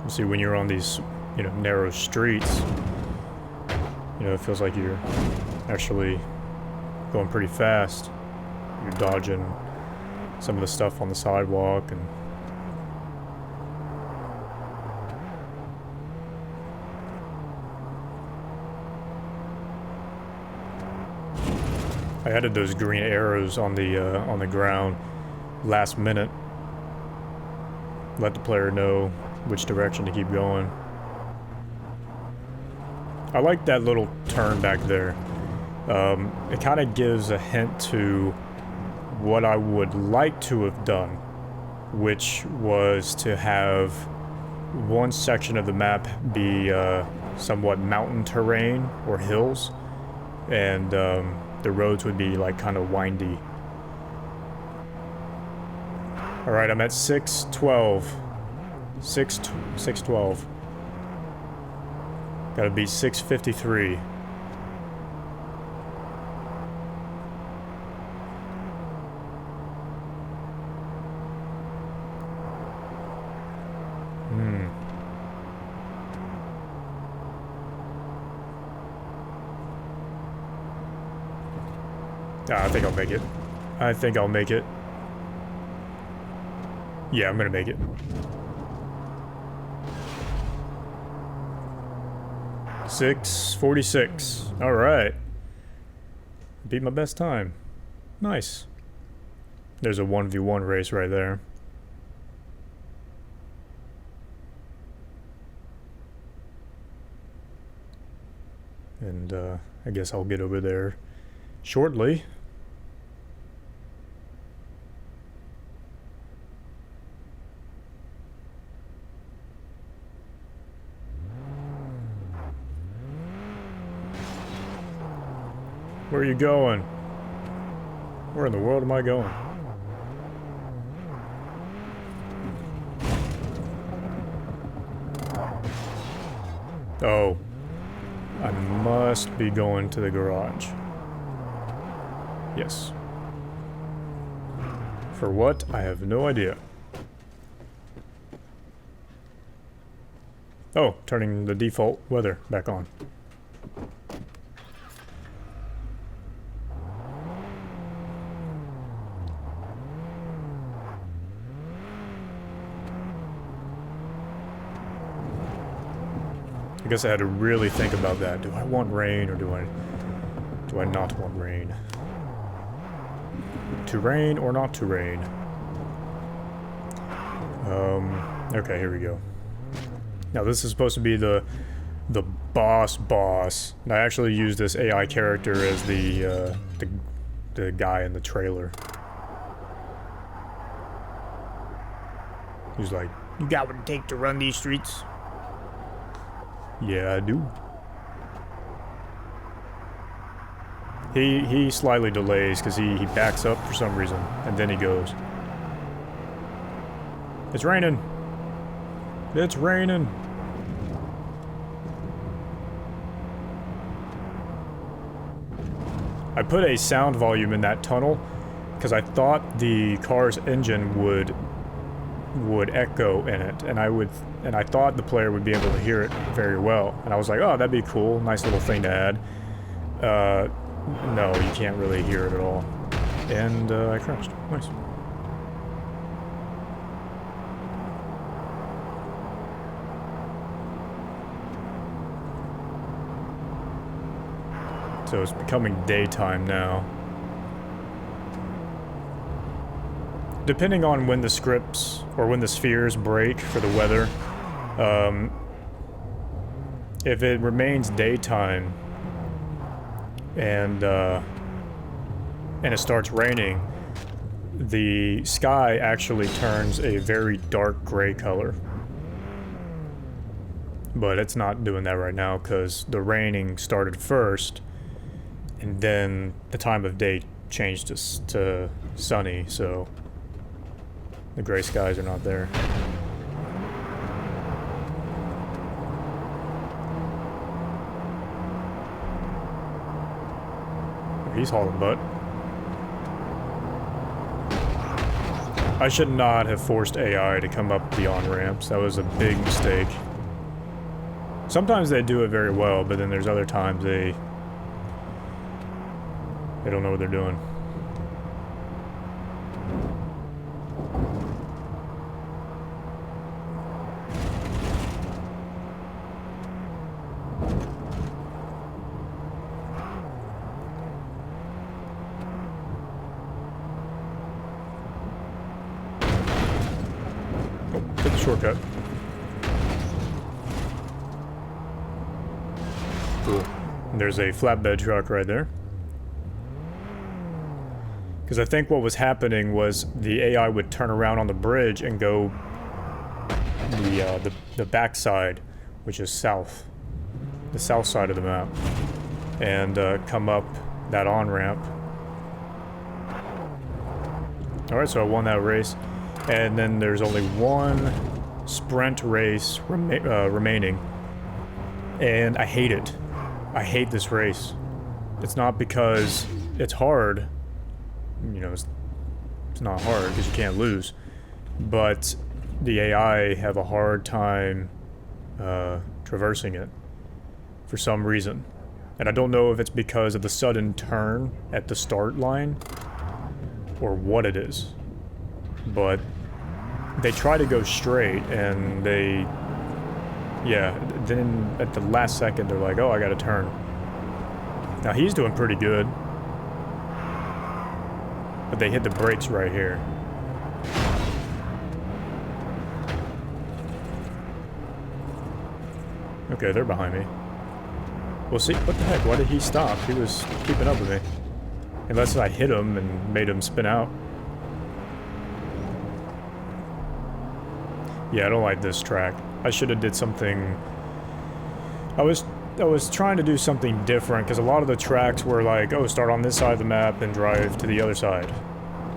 See, when you're on these, you know, narrow streets, you know, it feels like you're actually going pretty fast. You're dodging some of the stuff on the sidewalk and I added those green arrows on the ground last minute. Let the player know which direction to keep going. I like that little turn back there. It kind of gives a hint to what I would like to have done, which was to have one section of the map be somewhat mountain terrain or hills, and the roads would be like kind of windy. All right, I'm at 6:12. 6:12. Gotta beat 6:53. I think I'll make it. I think I'll make it. Yeah, I'm gonna make it. 6:46. All right. Beat my best time. Nice. There's a 1v1 race right there. And I guess I'll get over there shortly. Where are you going? Where in the world am I going? Oh. I must be going to the garage. Yes. For what? I have no idea. Oh, turning the default weather back on. I guess I had to really think about that. Do I want rain or do I not want rain? To rain or not to rain? Okay, here we go. Now this is supposed to be the boss. And I actually used this AI character as the guy in the trailer. He's like, "You got what it takes to run these streets?" Yeah, I do. He slightly delays because he backs up for some reason, and then he goes. It's raining. It's raining. I put a sound volume in that tunnel because I thought the car's engine would echo in it, and I thought the player would be able to hear it very well. And I was like, oh, that'd be cool, nice little thing to add. No, you can't really hear it at all. And I crashed. Nice. So it's becoming daytime now. Depending on when the scripts or when the spheres break for the weather, if it remains daytime and it starts raining, the sky actually turns a very dark gray color. But it's not doing that right now because the raining started first, and then the time of day changed to sunny, so the gray skies are not there. He's hauling butt. I should not have forced AI to come up the on-ramps. That was a big mistake. Sometimes they do it very well, but then there's other times they don't know what they're doing. Oh, took the shortcut. Cool. And there's a flatbed truck right there. Because I think what was happening was the AI would turn around on the bridge and go the backside, which is south, the south side of the map, and come up that on-ramp. Alright, so I won that race, and then there's only one sprint race remaining, and I hate it. I hate this race. It's not because it's hard. You know, it's not hard because you can't lose, but the AI have a hard time traversing it for some reason, and I don't know if it's because of the sudden turn at the start line or what it is, but they try to go straight and then at the last second they're like, oh, I gotta turn. Now he's doing pretty good, but they hit the brakes right here. Okay, they're behind me. Well, see, what the heck? Why did he stop? He was keeping up with me. Unless I hit him and made him spin out. Yeah, I don't like this track. I should have did something... I was trying to do something different, because a lot of the tracks were like, oh, start on this side of the map and drive to the other side.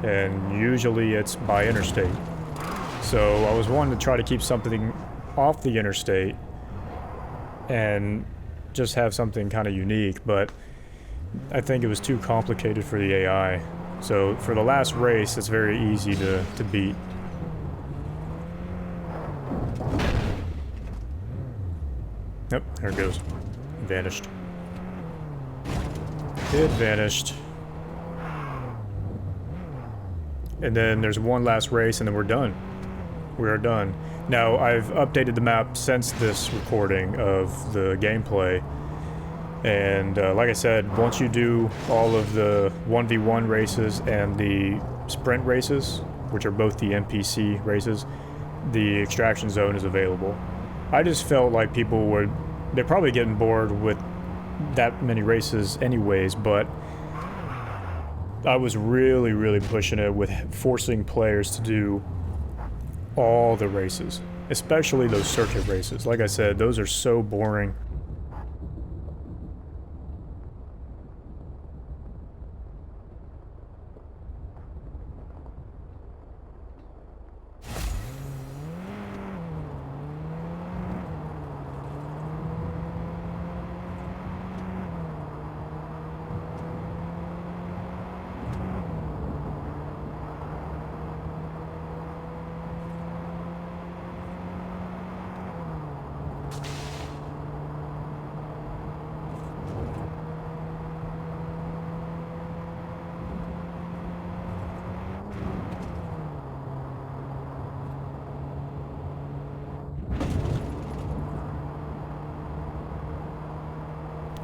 And usually it's by interstate. So I was wanting to try to keep something off the interstate and just have something kind of unique, but I think it was too complicated for the AI. So for the last race, it's very easy to beat. Yep, there it goes. Vanished. It vanished. And then there's one last race and then we're done. We are done. Now, I've updated the map since this recording of the gameplay. And like I said, once you do all of the 1v1 races and the sprint races, which are both the NPC races, the extraction zone is available. I just felt like they're probably getting bored with that many races anyways, but I was really pushing it with forcing players to do all the races, especially those circuit races. Like I said, those are so boring.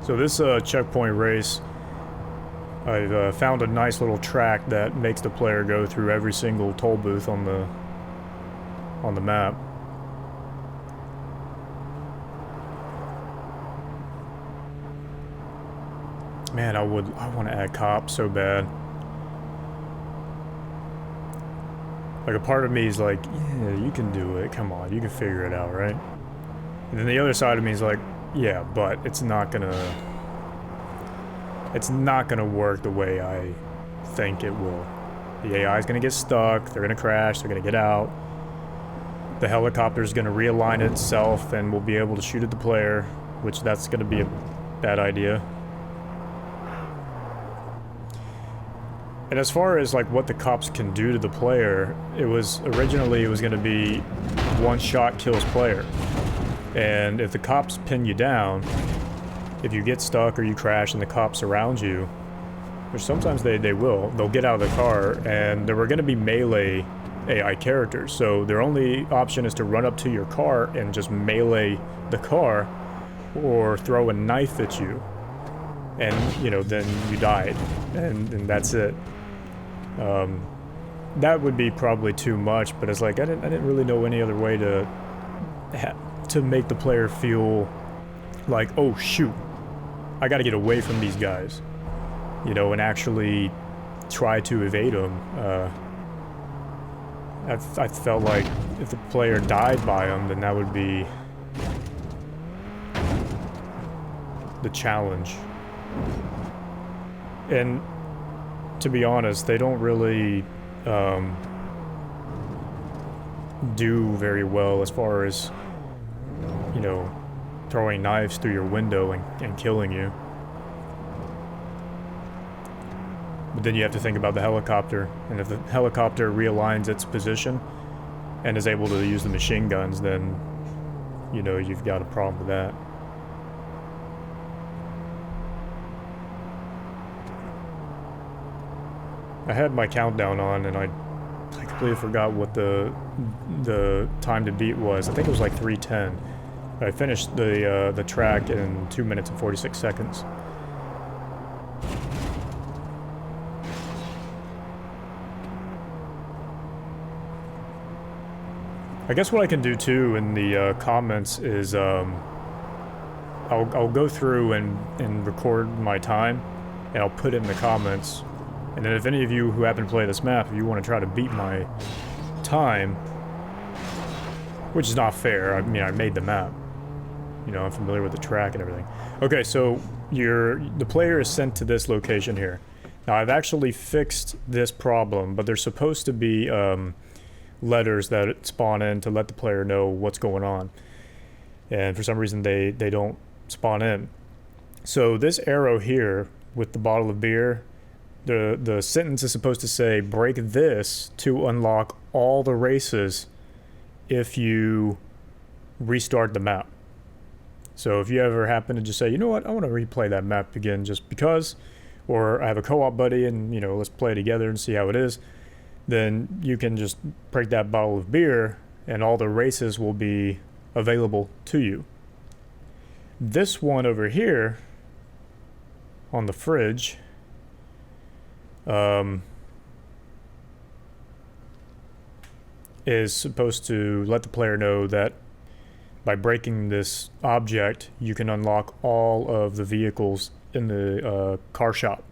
So this checkpoint race, I've found a nice little track that makes the player go through every single toll booth on the map. Man, I want to add cops so bad. Like, a part of me is like, yeah, you can do it. Come on, you can figure it out, right? And then the other side of me is like, yeah, but it's not gonna work the way I think it will. The AI is gonna get stuck, they're gonna crash, they're gonna get out. The helicopter's gonna realign itself and we'll be able to shoot at the player, which that's gonna be a bad idea. And as far as like what the cops can do to the player, originally it was gonna be one shot kills player. And if the cops pin you down, if you get stuck or you crash and the cops surround you, which sometimes they will, they'll get out of the car, and there were going to be melee AI characters. So their only option is to run up to your car and just melee the car, or throw a knife at you, and then you died, and that's it. That would be probably too much, but it's like I didn't really know any other way to make the player feel like, oh shoot, I gotta get away from these guys, and actually try to evade them. I felt like if the player died by them, then that would be the challenge. And to be honest, they don't really do very well as far as throwing knives through your window and killing you. But then you have to think about the helicopter, and if the helicopter realigns its position and is able to use the machine guns, then you've got a problem with that. I had my countdown on and I completely forgot what the time to beat was. I think it was like 3:10. I finished the track in 2 minutes and 46 seconds. I guess what I can do too in the comments is I'll go through and record my time, and I'll put it in the comments. And then if any of you who happen to play this map, if you want to try to beat my time, which is not fair, I mean, I made the map. I'm familiar with the track and everything. Okay, so the player is sent to this location here. Now, I've actually fixed this problem, but there's supposed to be letters that spawn in to let the player know what's going on. And for some reason, they don't spawn in. So this arrow here with the bottle of beer, the sentence is supposed to say, break this to unlock all the races if you restart the map. So if you ever happen to just say, you know what, I want to replay that map again just because, or I have a co-op buddy and, let's play together and see how it is, then you can just break that bottle of beer and all the races will be available to you. This one over here on the fridge is supposed to let the player know that by breaking this object, you can unlock all of the vehicles in the car shop.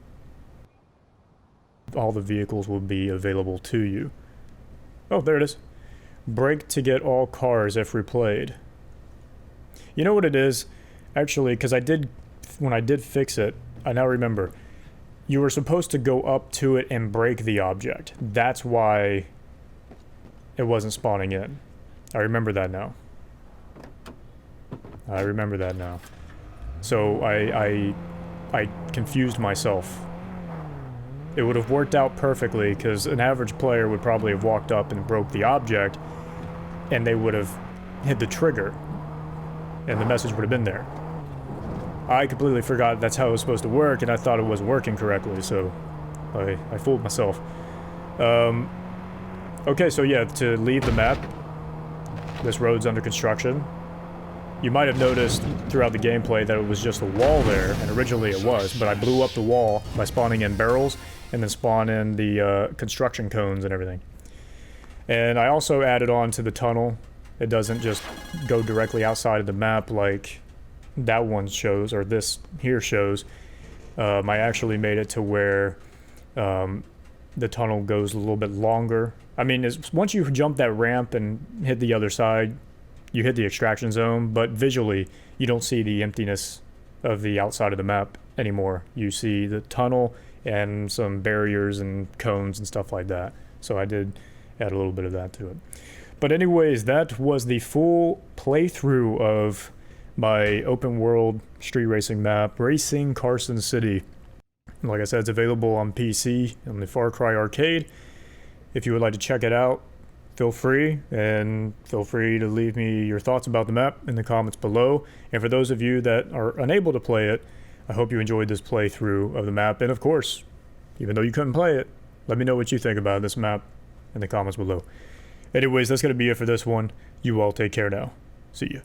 All the vehicles will be available to you. Oh, there it is. Break to get all cars if replayed. You know what it is? Actually, because when I did fix it, I now remember. You were supposed to go up to it and break the object. That's why it wasn't spawning in. I remember that now. So I confused myself. It would have worked out perfectly because an average player would probably have walked up and broke the object and they would have hit the trigger and the message would have been there. I completely forgot that's how it was supposed to work and I thought it wasn't working correctly, so I fooled myself. Okay, so yeah, to leave the map, this road's under construction. You might have noticed throughout the gameplay that it was just a wall there, and originally it was, but I blew up the wall by spawning in barrels and then spawn in the construction cones and everything. And I also added on to the tunnel. It doesn't just go directly outside of the map like that one shows, or this here shows. I actually made it to where the tunnel goes a little bit longer. I mean, once you jump that ramp and hit the other side, you hit the extraction zone, but visually you don't see the emptiness of the outside of the map anymore. You see the tunnel and some barriers and cones and stuff like that. So I did add a little bit of that to it. But anyways, that was the full playthrough of my open world street racing map, Racing Carson City. Like I said, it's available on PC on the Far Cry Arcade. If you would like to check it out, feel free to leave me your thoughts about the map in the comments below. And for those of you that are unable to play it, I hope you enjoyed this playthrough of the map. And of course, even though you couldn't play it, let me know what you think about this map in the comments below. Anyways, that's going to be it for this one. You all take care now. See ya.